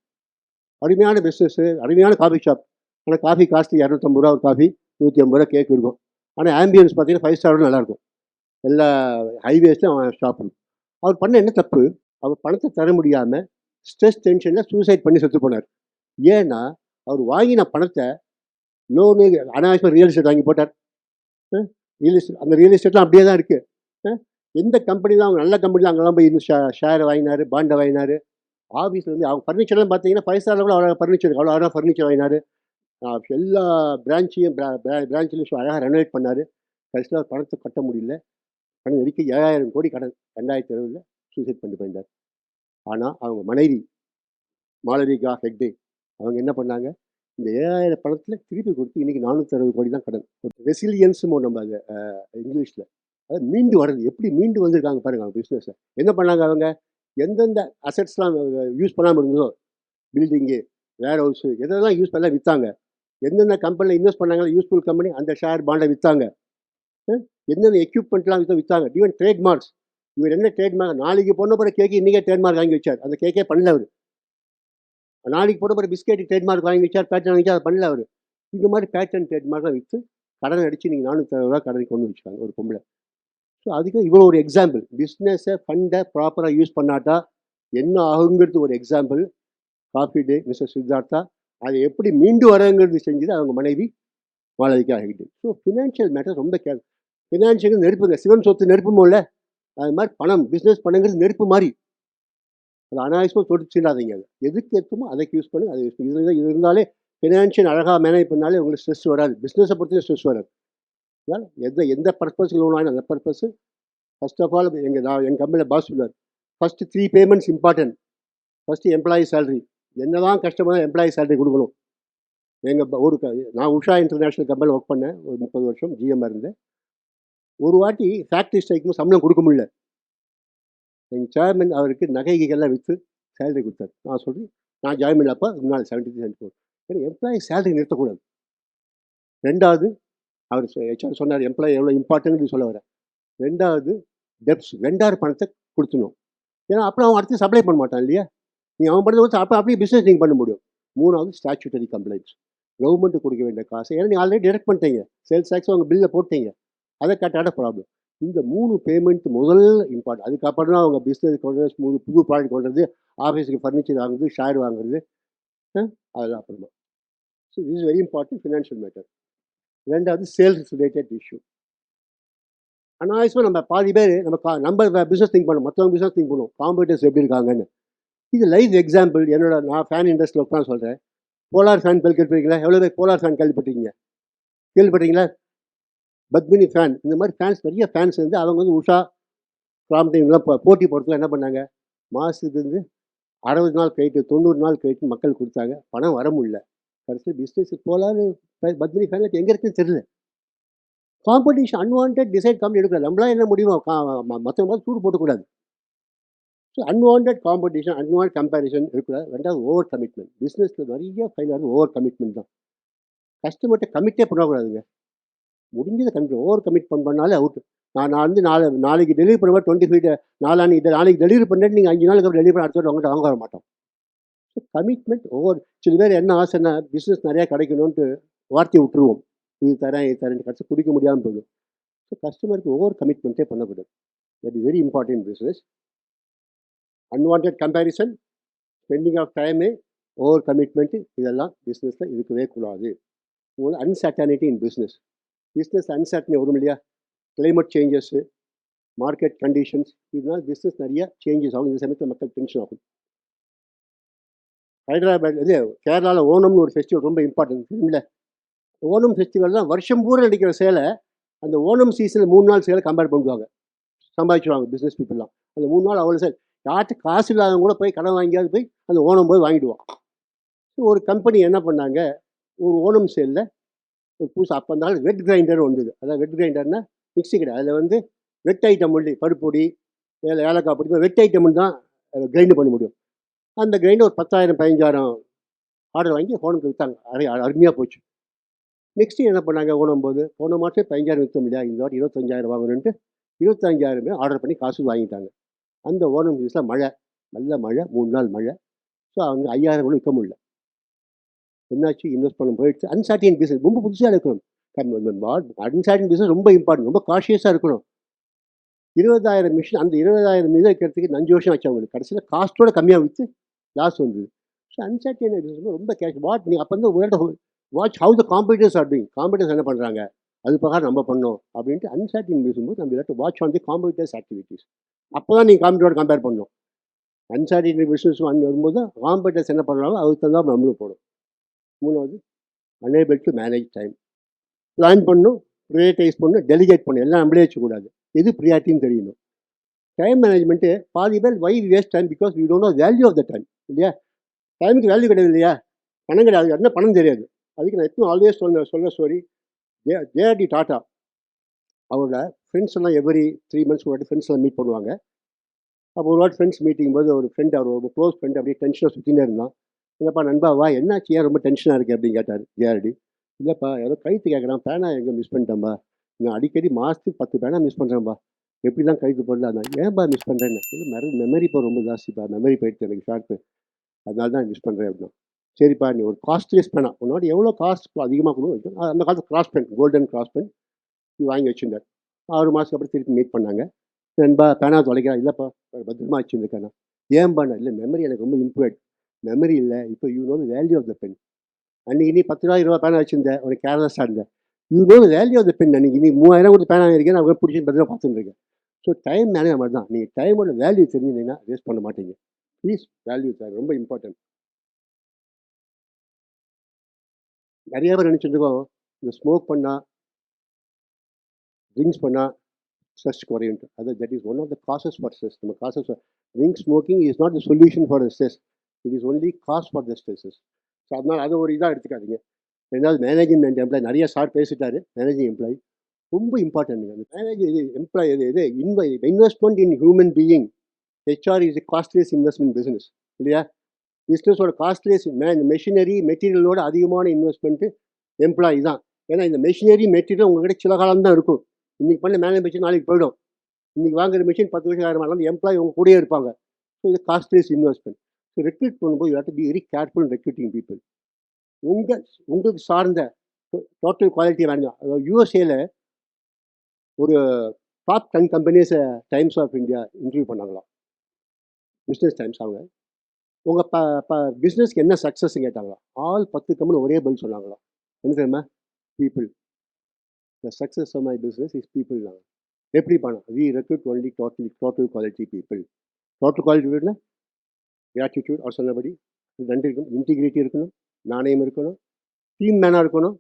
அருமையான பிஸ்னஸ்ஸு, அருமையான காஃபி ஷாப். ஆனால் காஃபி காஸ்ட்லி 250 ரூபா ஒரு காஃபி, 150 ரூபா கேக் இருக்கும். ஆனால் ஆம்பியன்ஸ் பார்த்தீங்கன்னா 5 ஸ்டாரோட நல்லாயிருக்கும். எல்லா ஹைவேஸ்லையும் அவன் ஷாப். அவர் பண்ண என்ன தப்பு? அவர் பணத்தை தர முடியாமல் ஸ்ட்ரெஸ் டென்ஷனில் சூசைட் பண்ணி செத்து போனார். ஏன்னா அவர் வாங்கின பணத்தை லோனு அனாவசியமாக ரியல் எஸ்டேட் வாங்கி போட்டார். ரியல் எஸ்டேட், அந்த ரியல் எஸ்டேட்லாம் அப்படியே தான் இருக்குது. எந்த கம்பெனி தான் அவங்க நல்ல கம்பெனி தான் அங்கெல்லாம் போய் இன்னும் ஷேரை வாங்கினார், பாண்டை வாங்கினார். ஆஃபீஸில் வந்து அவங்க ஃபர்னிச்சர்லாம் பார்த்தீங்கன்னா 5 ஸ்டாரில் கூட அவ்வளோ ஃபர்னிச்சர், அவ்வளோ அழகாக ஃபர்னிச்சர் வாங்கினார். எல்லா பிரான்ச்சையும் பிரான்ச்சிலையும் அழகாக ரெனோவேட் பண்ணார். கடைசியில் பணத்தை கட்ட முடியல. கடன் நெருக்கி 7000 கோடி கடன் 2020 சூசைட் பண்ணி போயிருந்தார். ஆனால் அவங்க மனைவி மாளவிகா ஹெக்டே அவங்க என்ன பண்ணாங்க, இந்த 7000 பணத்தில் திருப்பி கொடுத்து இன்றைக்கி 460 கோடி தான் கடன். ரெசிலியன்ஸும் நம்ம அது இங்கிலீஷில், அது மீண்டு வர்றது எப்படி மீண்டு வந்திருக்காங்க பாருங்கள் அவங்க பிஸ்னஸில். என்ன பண்ணாங்க, அவங்க எந்தெந்த அசெட்ஸ்லாம் யூஸ் பண்ணாமல் இருந்ததோ, பில்டிங்கு, வேர் ஹவுஸு, எதெல்லாம் யூஸ் பண்ணலாம் விற்றாங்க. எந்தெந்த கம்பெனியில் இன்வெஸ்ட் பண்ணாங்களோ யூஸ்ஃபுல் கம்பெனி அந்த ஷேர் பாண்டை விற்றாங்க. என்னென்ன எக்யூப்மெண்ட்லாம் விற்றாங்க. Even trademarks. இவர் என்ன ட்ரேட்மார்க் நாளைக்கு போன பிறகு கேக்கு இன்றைக்கே ட்ரேட்மார்க் வாங்கி வச்சார். அந்த கேக்கே பண்ணல அவர். நாளைக்கு போன பிறகு பிஸ்கெட் ட்ரேட்மார்க் வாங்கி வச்சார், பேட்டர்ன் வாங்கி வச்சார், அதை பண்ணல அவர். இந்த மாதிரி பேட்டர்ன் ட்ரேட்மார்க்லாம் விற்று கடன் அடித்து நீங்கள் 450 கடனுக்கு கொண்டு வச்சுக்காங்க ஒரு பொம்பளை. ஸோ அதுக்கு இவ்வளோ ஒரு எக்ஸாம்பிள். பிஸ்னஸை ஃபண்டை ப்ராப்பராக யூஸ் பண்ணாட்டா என்ன ஆகுங்கிறது ஒரு example. Coffee day mister Siddhartha அதை எப்படி மீண்டு வரங்கிறது செஞ்சது அவங்க மனைவி Malavika Hegde. So financial matter ரொம்ப ஃபினான்ஷியல் நெருப்புங்க. சிவன் சொத்து நெருப்புமோல்ல, அது மாதிரி பணம் பிஸ்னஸ் பண்ணுங்கிறது நெருப்பு மாதிரி. அது அனாவசியமாக தொடுச்சுடாதீங்க. அது எதுக்கு எடுத்துமோ அதுக்கு யூஸ் பண்ணி அதை யூஸ் பண்ணி இது இருந்தாலே ஃபினான்ஷியல் அழகாக மேனேஜ் பண்ணாலே உங்களுக்கு ஸ்ட்ரெஸ் வராது. பிஸ்னஸை பொறுத்து ஸ்ட்ரெஸ் வராது. அதனால் எந்த பர்பஸ்க்கு லோன் ஆகிடும் அந்த பர்பஸ் ஃபர்ஸ்ட் ஆஃப் ஆல் எங்கள் கம்பெனியில் பாஸ் சொல்லுவார், first 3 payments important. First employee salary. என்னதான் கஷ்டமாக எம்ப்ளாயி சேலரி கொடுக்கணும். நான் உஷா இன்டர்நேஷ்னல் கம்பெனியில் ஒர்க் பண்ணேன் ஒரு 30 வருஷம் ஜிஎம்மாக இருந்தேன். ஒரு வாட்டி ஃபேக்ட்ரி ஸ்ட்ரைக்கும் சம்பளம் கொடுக்க முடியல. எங்கள் சேர்மன் அவருக்கு நகைகள்லாம் விற்று சேலரி கொடுத்தாரு. நான் சொல்கிறேன், நான் ஜாயின் பண்ணப்போ முன்னாள் 73-74. ஏன்னா எம்ப்ளாயி சேலரி நிறுத்தக்கூடாது. ரெண்டாவது அவர் ஹெச்ஆர் சொன்னார் எம்ப்ளாயி எவ்வளோ இம்பார்ட்டன்ட் சொல்ல வரேன். ரெண்டாவது டெப்ஸ் வெண்டார் பணத்தை கொடுத்துணும். ஏன்னா அப்புறம் அவன் அடுத்து சப்ளை பண்ண மாட்டான் இல்லையா. நீங்கள் அவன் பண்ணதை கொடுத்து அப்போ அப்படியே பிஸ்னஸ் நீங்கள் பண்ண முடியும். மூணாவது ஸ்டாச்சுட்டரி கம்ப்ளைண்ட்ஸ். கவர்மெண்ட்டு கொடுக்க வேண்டிய காசு ஏன்னா நீங்கள் ஆல்ரெடி டிடெக்ட் பண்ணிட்டீங்க. சேல்ஸ் டேக்ஸ் அவங்க பில்லை போட்டீங்க, அதை கட்டாட ப்ராப்ளம். இந்த 3 பேமெண்ட் முதல் இம்பார்ட்டன்ட். அதுக்கப்புறம் தான் அவங்க பிஸ்னஸ் கொண்டு புது ப்ராடக்ட் கொண்டுறது, ஆஃபீஸுக்கு ஃபர்னிச்சர் வாங்குறது, ஷேர் வாங்குறது, அதெல்லாம் அப்புறமா. So this is very important financial matter. ரெண்டாவது சேல்ஸ் ரிலேட்டட் இஷ்யூ. அனாவசியமாக நம்ம பாதி பேர் நம்ம பிஸ்னஸ் திங்க் பண்ணோம், மற்றவங்க பிஸ்னஸ் திங்க் பண்ணுவோம், காம்படிட்டர்ஸ் எப்படி இருக்காங்கன்னு. இது லைவ் எக்ஸாம்பிள். நான் ஃபேன் இண்டஸ்ட்ரியில் ஒர்க் தான் சொல்கிறேன். போலார் ஃபேன் கேள்விப்பட்டிருக்கீங்களா? எவ்வளோ பேர் போலார் ஃபேன் கேள்விப்பட்டீங்களா? பத்மினி ஃபேன், இந்த மாதிரி ஃபேன்ஸ் நிறைய ஃபேன்ஸ் வந்து அவங்க உஷா கிராம்டைம்லாம் போட்டி போடுறதுக்கு என்ன பண்ணாங்க, மாதத்துக்கு 60 நாள் கழிட்டு 90 நாள் கழிட்டு மக்கள் கொடுத்தாங்க. பணம் வர முடியல. கடைசி பிஸ்னஸ் போலார் பத்மினி ஃபேன் எங்கே இருக்குன்னு தெரியல. காம்படிஷன் அன்வான்ட் டிசைட் கம்பெனி எடுக்கல. நம்மளாம் என்ன முடியுமோ மற்றவங்க சூடு போட்டக்கூடாது. So unwant competition, unwant comparison இருக்கக்கூடாது. ரெண்டாவது ஓவர் கமிட்மெண்ட். பிஸ்னஸில் நிறைய ஃபைல் ஆகுது ஓவர் கமிட்மெண்ட் தான். கஸ்டமர்கிட்ட கமிட்டே பண்ணக்கூடாதுங்க. முடிஞ்சதை ஓவர் கமிட்மெண்ட் பண்ணாலே அவுட். நான் வந்து நாளைக்கு டெலிவரி பண்ணுவேன் 25 நாளைக்கு டெலிவரி பண்ணிட்டு நீங்கள் 5 நாளுக்கு அப்புறம் டெலிவரி பண்ண அடுத்த அவங்ககிட்ட வாங்க வர மாட்டோம். So commitment over. சில பேர் என்ன ஆசைன்னா பிஸ்னஸ் நிறையா கிடைக்கணும்ன்ட்டு வார்த்தையை விட்டுருவோம். இது தரேன் கடைசி குடிக்க முடியாமல் போயிடும். ஸோ கஸ்டமருக்கு ஓவர் கமிட்மெண்ட்டே பண்ணக்கூடாது. That is very important business. Unwanted comparison, spending of time, over commitment, இதெல்லாம் பிஸ்னஸில் இருக்கவே கூடாது. உங்களுக்கு அன்சர்டனிட்டி இன் பிஸ்னஸ் அன்சர்டனி வரும் இல்லையா. கிளைமேட் சேஞ்சஸ்ஸு, மார்க்கெட் கண்டிஷன்ஸ், இதனால் பிஸ்னஸ் நிறைய சேஞ்சஸ் ஆகும். இந்த சமயத்தில் மக்கள் டென்ஷன் ஆகும். ஹைதராபாத் கேரளாவில் ஓணம்னு ஒரு ஃபெஸ்டிவல் ரொம்ப இம்பார்ட்டன்ட் இல்லை. ஓணம் ஃபெஸ்டிவல் தான் வருஷம் பூரா நடிக்கிற சேலை. அந்த ஓணம் சீசனில் 3 நாள் சேலை கம்பேர் பண்ணுவாங்க, சம்பாதிச்சுவாங்க பிஸ்னஸ் பீப்புளெலாம். அந்த 3 நாள் அவ்வளோ சேல். யார்கிட்ட காசு இல்லாதவங்க கூட போய் கடன் வாங்கியாவது போய் அந்த ஓணம் போய் வாங்கிடுவான். ஒரு கம்பெனி என்ன பண்ணாங்க, ஒரு ஓணம் சேலில் ஒரு புதுசு அப்போ இருந்தாலும் வெட் கிரைண்டர் வந்தது. அதாவது வெட் கிரைண்டர்னால் மிக்ஸி கிடையாது. அதில் வந்து வெட் ஐட்டம் ஒன்லி, பருப்பொடி, ஏலக்காய் பொடி, வெட் ஐட்டம் தான் கிரைண்டு பண்ண முடியும். அந்த கிரைண்டர் ஒரு 10,000 15,000 ஆர்டர் வாங்கி ஓணத்துக்கு விற்றாங்க. அருமையாக போச்சு. நெக்ஸ்ட்டு என்ன பண்ணாங்க, போன மாதம் 15,000 விற்ற முடியாது, இந்த வாட்டி 25,000 வாங்கணுன்ட்டு 25,000 ஆர்டர் பண்ணி காசு வாங்கிட்டாங்க. அந்த ஓணம் சீஸில் மழை, நல்ல மழை, 3 நாள் மழை. ஸோ அவங்க 5,000 கூட விற்க முடியல. என்னாச்சு, இன்வெஸ்ட் பண்ண போயிடுச்சு. அன்சர்டன் பிஸ்னஸ் ரொம்ப புதுசாக இருக்கணும். அன்சர்டன் பிஸ்னஸ் ரொம்ப இம்பார்ட்டன்ட், ரொம்ப காஷியஸாக இருக்கணும். 20,000 மிஷின், அந்த 20,000 மீது வைக்கிறதுக்கு 5 வருஷம் ஆச்சு அவங்களுக்கு. கடைசியில் காஸ்ட்டோட கம்மியாக விற்று லாஸ் வந்தது. ஸோ அன்சர்டன் பிஸ்னஸ் ரொம்ப கேஷ். நீங்கள் அப்போ வந்து watch how the competitors are doing. Competitors என்ன பண்ணுறாங்க, அது பிரகாரம் நம்ம பண்ணோம் அப்படின்ட்டு அன்சர்டன் பேசும்போது நம்ம watch on the competitors activities. அப்போ தான் நீங்கள் காம்படிட்டரோட கம்பேர் பண்ணணும். அன்சர்டன் பிஸ்னஸ் வரும்போது தான் காம்படிட்டர்ஸ் என்ன பண்ணுறாங்க அதுக்கு தகுந்த நம்மளும் போடும். மூணாவது enable to manage time. Plan பண்ணணும், ப்ரையாரிட்டைஸ் பண்ணணும், டெலிகேட் பண்ணணும். எல்லாம் நம்மளே வச்சுக்கூடாது. எது ப்ரியாரிட்டின்னு தெரியணும். டைம் மேனேஜ்மெண்ட்டு பாதி பேர் why waste time because we don't know value of the time இல்லையா. டைமுக்கு வேல்யூ கிடையாது இல்லையா, பணம் கிடையாது, என்ன பணம் தெரியாது. அதுக்கு நான் எப்பவும் ஆல்வேஸ் சொல்ல ஸ்டோரி, ஜேஆர்டி டாட்டா அவரோட ஃப்ரெண்ட்ஸ் எல்லாம் எவ்ரி 3 months ஒரு வாட்டி ஃப்ரெண்ட்ஸ் எல்லாம் மீட் பண்ணுவாங்க. அப்போ ஒரு வாட்டி ஃப்ரெண்ட்ஸ் மீட்டிங் போது ஒரு ஃப்ரெண்ட், அவர் ஒரு க்ளோஸ் ஃப்ரெண்ட் அப்படியே டென்ஷனாக சுற்றினே இருந்தான். என்னப்பா நண்பா வா, என்னாச்சு, ஏன் ரொம்ப டென்ஷனாக இருக்குது அப்படின்னு கேட்டார் ஜேஆர்டி. இல்லைப்பா யாரோ கைத்து கேட்குறான், பேனா எங்கே மிஸ் பண்ணிட்டேன்பா, நான் அடிக்கடி மாதத்துக்கு 10 பேனா மிஸ் பண்ணுறேன்பா, எப்படி தான் கைது போடல. நான் ஏன்பா மிஸ் பண்ணுறேன்னு, இல்லை மெமரி இப்போ ரொம்ப ஜாஸ்திப்பா, மெமரி போயிடுச்சு எனக்கு ஷார்ப்பு, அதனால தான் மிஸ் பண்ணுறேன் அப்படின்னா. சரிப்பா நீ ஒரு காஸ்ட்லியஸ் பேனா, உன்னோட எவ்வளோ காஸ்ட் அதிகமாக கொடுக்கும், அந்த காலத்து cross pen, golden cross pen நீ வாங்கி வச்சுருந்தார். 6 மாதத்துக்கு அப்புறம் திருப்பி மீட் பண்ணாங்க. நண்பா பேனா தொலைக்கிறா, இல்லைப்பா பத்திரமா வச்சுருக்கேண்ணா. ஏன்பாண்ணா, இல்லை மெமரி எனக்கு ரொம்ப இம்ப்ரூவ், மெமரி இல்லை இப்போ you know the value of the pen. அன்றைக்கி நீ 10 ரூபா 20 பேனா வச்சுருந்தேன், உனக்கு கேர்லெஸ்ஸாக இருந்தேன். You know the value of the pen. அன்றைக்கி நீ 3000 கொடுத்து பேனா இருக்கேன், நான் பிடிச்சி பத்திரமா பார்த்துட்டு இருக்கேன். ஸோ டைம் மேனேஜ் மாதிரி தான், நீங்கள் டைமோட வேல்யூ தெரிஞ்சுருந்தீங்கன்னா வேஸ்ட் பண்ண மாட்டீங்க. ப்ளீஸ் வேல்யூ சார் ரொம்ப இம்பார்ட்டன்ட். நிறைய பேர் நினச்சிருக்கோம் இந்த ஸ்மோக் பண்ணால், ட்ரிங்க்ஸ் பண்ணால் ஸ்ட்ரெஸ் குறையும்ட்டு. அது that is one of the causes for stress. நம்ம causes, drink smoking is not the solution for the stress, it is only cause for the stresses. So அதனால் அதை ஒரு இதாக எடுத்துக்காதீங்க. ரெண்டாவது மேனேஜ்மெண்ட் எம்ப்ளாய், நிறைய சார் பேசிட்டாரு. மேனேஜிங் எம்ப்ளாய் ரொம்ப இம்பார்ட்டன்ட்டுங்க. அந்த மேனேஜ் இது எம்ப்ளாய் இது investment in human being. HR is costliest investment business இல்லையா? பிஸ்னஸோட காஸ்ட்லியஸ் மெஷினரி மெட்டீரியலோட அதிகமான இன்வெஸ்ட்மெண்ட்டு எம்ப்ளாயி தான். ஏன்னா இந்த மெஷினரி மெட்டீரியல் உங்ககிட்ட சில காலம் தான் இருக்கும். இன்றைக்கி பண்ண மேனுஃபேக்சர் நாளைக்கு போயிடும். இன்றைக்கி வாங்குற மிஷின் 10 வருஷம் ஆயிரம், அந்த எம்ப்ளாயி உங்க கூடயே இருப்பாங்க. ஸோ இது காஸ்ட்லியஸ் இன்வெஸ்ட்மெண்ட். ஸோ ரெக்ரூட் பண்ணும்போது you have to be very careful in recruiting people. உங்களுக்கு சார்ந்த டோட்டல் குவாலிட்டி மேனேஜர். அதாவது யூஎஸ்ஏல ஒரு டாப் 10 கம்பெனிஸை டைம்ஸ் ஆஃப் இந்தியா இன்டர்வியூ பண்ணாங்களாம். Business times. அவங்க உங்கள் பிஸ்னஸ்க்கு என்ன சக்ஸஸ்ன்னு கேட்டாங்களாம். ஆல் 10 கம்பெனி ஒரே பதில் சொன்னாங்களாம். என்ன தெரியுமா? People. The success of my business is people தான். எப்படி பண்ணலாம்? We recruit only total quality people. Total quality வீட்டில் கிராட்டிடியூட் அவர் சொன்னபடி நன்றி இருக்கணும், இன்டிகிரிட்டி இருக்கணும், நாணயம் இருக்கணும், டீம் மேனாக இருக்கணும்,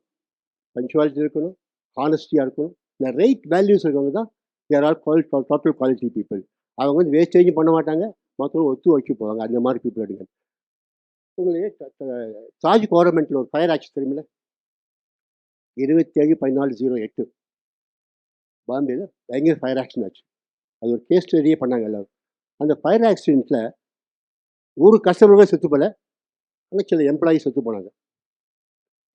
பஞ்சுவாலிட்டி இருக்கணும், ஹானஸ்டியாக இருக்கணும். இந்த ரைட் வேல்யூஸ் இருக்கவங்க தான் there are total quality people. அவங்க வந்து வேஸ்டேஜும் பண்ண மாட்டாங்க, மற்றவங்க ஒத்து வைக்க போவாங்க. அந்த மாதிரி பீப்புள் எடுங்க. உங்களுக்கு தாஜ் கவர்மெண்ட்டில் ஒரு ஃபயர் ஆக்சிடென்ட் தெரியுமில்ல? 27/14/08 பாம்பேயில் பயங்கர ஃபயர் ஆக்சிடென்ட் ஆச்சு. அது ஒரு கேஸ் ஸ்டடியே பண்ணாங்க எல்லோரும். அந்த ஃபயர் ஆக்சிடெண்ட்டில் ஒரு கஸ்டமர்கள் செத்து போல, ஆனால் சில எம்ப்ளாயி செத்து போனாங்க.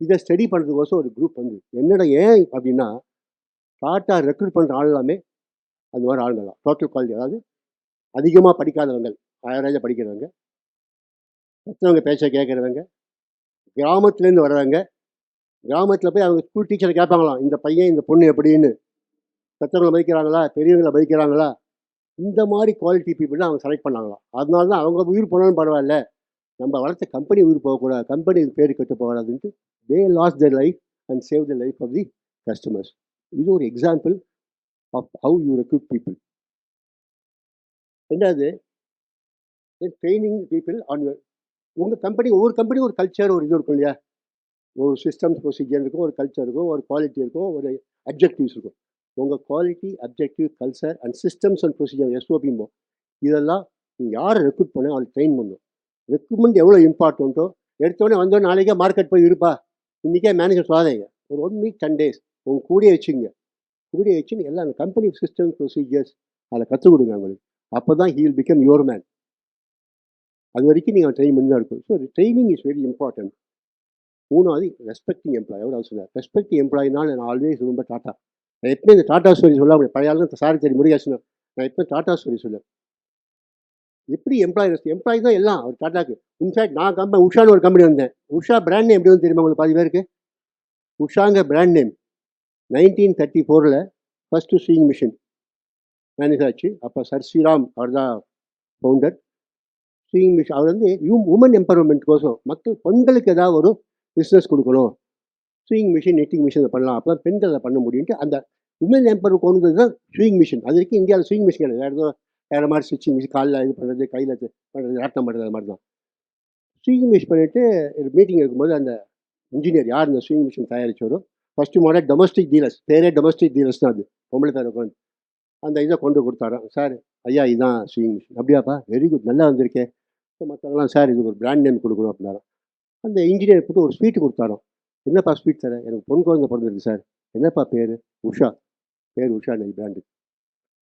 இதை ஸ்டடி பண்ணுறதுக்கோசம் ஒரு குரூப் வந்து என்னடா ஏன் அப்படின்னா, டாட்டா ரெக்ரூட் பண்ணுற ஆள் எல்லாமே அந்த மாதிரி ஆளுங்க தான். டோட்டல் குவாலிட்டி, அதாவது அதிகமாக படிக்காதவங்க, ஆவரேஜாக படிக்கிறவங்க, மற்றவங்க பேச்சை கேட்குறவங்க, கிராமத்துலேருந்து வர்றவங்க. கிராமத்தில் போய் அவங்க ஸ்கூல் டீச்சரை கேட்பாங்களாம், இந்த பையன் இந்த பொண்ணு எப்படின்னு, பெற்றவங்களை மதிக்கிறாங்களா, பெரியவங்களை மதிக்கிறாங்களா, இந்த மாதிரி குவாலிட்டி பீப்புள் தான் அவங்க செலக்ட் பண்ணாங்களாம். அதனால தான் அவங்க உயிர் போனாலும் பரவாயில்ல, நம்ம வளர்த்த கம்பெனி உயிர் போகக்கூடாது, கம்பெனி பேர் கெட்டு போகக்கூடாதுன்ட்டு they loss their life and save the life of the customers. இது ஒரு example of how you recruit people. ரெண்டாவது, ட்ரைனிங் பீப்புள் ஆன் யுவர். உங்கள் கம்பெனி, ஒவ்வொரு கம்பெனி ஒரு கல்ச்சர், ஒரு இது இருக்கும் இல்லையா? ஒரு சிஸ்டம்ஸ் ப்ரொசீஜர் இருக்கும், ஒரு கல்ச்சர் இருக்கும், ஒரு குவாலிட்டி இருக்கும், ஒரு அப்ஜெக்டிவ்ஸ் இருக்கும். உங்கள் quality, objective, culture and systems and procedure, எஸ்ஓபிம்போ, இதெல்லாம் நீங்கள் யாரை ரெக்ரூட் பண்ண அவளுக்கு ட்ரெயின் பண்ணும். ரெக்ரூட்மெண்ட் எவ்வளோ இம்பார்ட்டண்ட்டோ, எடுத்தோடனே வந்தோடனே நாளைக்கே மார்க்கெட் போய் இருப்பா, இன்றைக்கே மேனேஜர் சொல்லாதீங்க. ஒரு 1 வீக் 10 days உங்கள் கூடயே வச்சுங்க. கூடயே வச்சுன்னு எல்லாம் அந்த கம்பெனி சிஸ்டம் ப்ரொசீஜர்ஸ் அதில் கற்றுக் கொடுங்க அவங்களுக்கு. அப்போ தான் he will become your man. அது வரைக்கும் நீங்கள் ட்ரெயின் பண்ணி தான் இருக்கும். So training is very important. மூணாவது, ரெஸ்பெக்டிங் எம்ப்ளாய். எவ்வளோ அவசியம்? ரெஸ்பெக்டிங் எம்ப்ளாயினால் நான் ஆல்வேஸ் ரொம்ப டாட்டா. நான் எப்பவுமே இந்த டாட்டா ஸ்டோரி சொல்ல முடியும். பழைய ஆளுங்க சாரி சரி முருகேசன், நான் எப்போ டாட்டா ஸ்டோரி சொல்லுவேன். எப்படி எம்ப்ளாய் தான் எல்லாம் ஒரு டாட்டாக்கு. இன்ஃபேக்ட் நான் உஷான்னு ஒரு கம்பெனி வந்தேன். உஷா பிராண்ட் நேம் எப்படி வந்து தெரியுமா உங்களுக்கு? பாதி பேருக்கு உஷாங்க brand name 1934 first sewing machine manufacture. அப்போ சர் ஸ்ரீராம் அவர் தான் ஃபவுண்டர். ஸ்விங் மிஷின் அவர் வந்து உமன் எம்பவர்மெண்ட் கோசம், மக்கள் பெண்களுக்கு ஏதாவது ஒரு பிஸ்னஸ் கொடுக்கணும், ஸ்விங் மிஷின் நெட்டிங் மிஷின் பண்ணலாம், அப்போ பெண்களை பண்ண முடியும்ட்டு அந்த உமன் எம்பவர் கொண்டு வந்தது தான் ஸ்விங் மிஷின். அது வரைக்கும் இந்தியாவில் ஸ்விங் மிஷின் கிடையாது. வேறு ஏதோ வேறு மாதிரி ஸ்டிச்சிங் மிஷின், காலில் இது பண்ணுறது, கையில் பண்ணுறது, ராட்டம் பண்ணுறது, அது மாதிரி தான். ஸ்விங் மிஷின் பண்ணிவிட்டு ஒரு மீட்டிங் இருக்கும்போது அந்த இன்ஜினியர் யார் இந்த ஸ்விங் மிஷின் தயாரிச்சோரோ, ஃபஸ்ட்டு மாடல் டொமஸ்டிக் டீலர்ஸ், பேரே டொமஸ்டிக் டீலர்ஸ் தான். அது பொம்பளை பேர் உட்காந்து அந்த இதை கொண்டு கொடுத்தாராம். சார் ஐயா இதுதான் ஸ்விங் மிஷின். அப்படியாப்பா, வெரி குட், நல்லா வந்திருக்கேன். ஸோ மற்றவங்களாம் சார் இதுக்கு ஒரு பிராண்ட் நேம் கொடுக்கணும் அப்படின்னாராம். அந்த இன்ஜினியர் போட்டு ஒரு ஸ்வீட்டு கொடுத்தாராம். என்னப்பா ஸ்வீட் சார்? எனக்கு பொன் குழந்தை பிறந்திருக்கு சார். என்னப்பா பேர்? உஷா. பேர் உஷா நெய் பிராண்டு.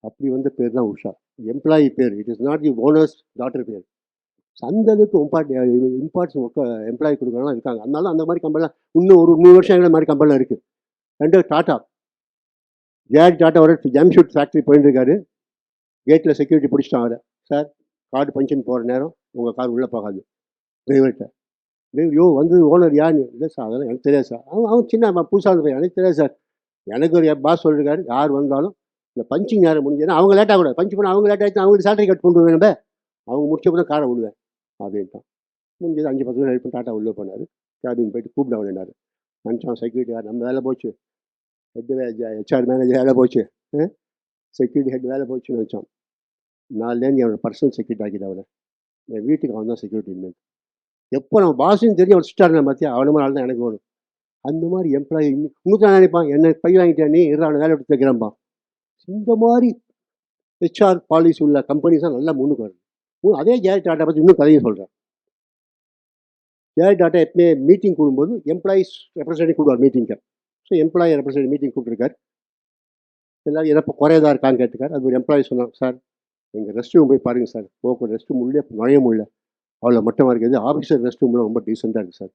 அப்படி வந்த பேர் தான் உஷா. எம்ப்ளாயி பேர், it is not the owners daughter பேர். அந்த அளவுக்கு இம்பார்ட்டன்ஸ் எம்ப்ளாயி கொடுக்குறவங்களாம் இருக்காங்க. அதனால அந்த மாதிரி கம்பெனிலாம் இன்னும் ஒரு 100 வருஷம் இந்த மாதிரி கம்பெனிலாம் இருக்குது. ரெண்டாவது டாட்டா. ஜேஆர் டாட்டாவோட ஜாம்ஷூட் ஃபேக்ட்ரி போயிட்டு இருக்காரு. கேட்டில் செக்யூரிட்டி பிடிச்சிட்டான் அவரை. சார் கார்டு பஞ்சன் போகிற நேரம் உங்கள் கார் உள்ளே போகாது. டிரைவர்கிட்ட யோ வந்து ஓனர் யாருன்னு, இல்லை சார் அதெல்லாம் எனக்கு தெரியாது சார். அவன் சின்ன புதுசாக வந்து எனக்கு தெரியாது சார். எனக்கு ஒரு பாஸ் சொல்லியிருக்காரு, யார் வந்தாலும் இந்த பஞ்சிங் நேரம் முடிஞ்சதுன்னா அவங்க லேட்டாக கூட பஞ்சு பண்ண அவங்க லேட் ஆகிடுச்சு, அவங்களுக்கு சேலரி கட் கொண்டு வேணும், அவங்க முடிச்சப்போ காரை விடுவேன் அப்படின்ட்டான். முடிஞ்சது 5-10 நிமிஷம் ஹெல்ப் பண்ணி டாட்டா உள்ளே போனார். கேபின் போயிட்டு கூப்பிட வேண்டாரு. நினச்சான் செக்யூரிட்டி யார் நம்ம வேலை போச்சு, ஹெச்ஆர் மேனேஜர் வேலை போச்சு, செக்யூரிட்டி ஹெட் வேலை போச்சுன்னு நினச்சான். நாலுலேருந்து அவனோட பர்சனல் செக்யூரிட்டி ஆக்கிட்டு அவனை என் வீட்டுக்கு அவன் தான் செக்யூரிட்டி இனிமேல். எப்போ நம்ம பாஸுன்னு தெரிஞ்சு அவன் ஸ்டார்ட் பார்த்தியா அவன மாதிரி தான் எனக்கு வேணும். அந்த மாதிரி எம்ப்ளாயி உங்களுக்கு நான் நினைப்பான், என்ன பை வாங்கிட்டேன் நீ அவனை வேலை எடுத்து வைக்கிறேன்ப்பா. இந்த மாதிரி ஹெச்ஆர் பாலிசி உள்ள கம்பெனிஸ் தான் நல்லா முன்னுக்கு வருது. அதே ஜேஆர் டாட்டா பற்றி இன்னும் கதையும் சொல்கிறேன். ஜேஆர் டாட்டா எப்பவுமே மீட்டிங் கூடும்போது எம்ப்ளாயிஸ் ரெப்ரஸன்டேட்டிவ் கூடுவார் மீட்டிங்க்கு. ஸோ எம்ப்ளாயி ரெப்ரஸன்டேட்டிவ் மீட்டிங் கூப்பிட்டுருக்கார். எல்லோரும் எதப்போ குறையதா இருக்கான்னு கேட்டுக்கார். அது ஒரு எம்ப்ளாயி சொன்னாங்க, சார் எங்கள் ரெஸ்ட் ரூம் போய் பாருங்கள் சார், போக்கு ரெஸ்ட் ரூம் உள்ளே நுழைய முடியல, அவ்வளோ மட்டமாக இருக்குது. ஆஃபீஸர் ரெஸ்ட் ரூம்லாம் ரொம்ப டீசெண்டாக இருக்குது சார்.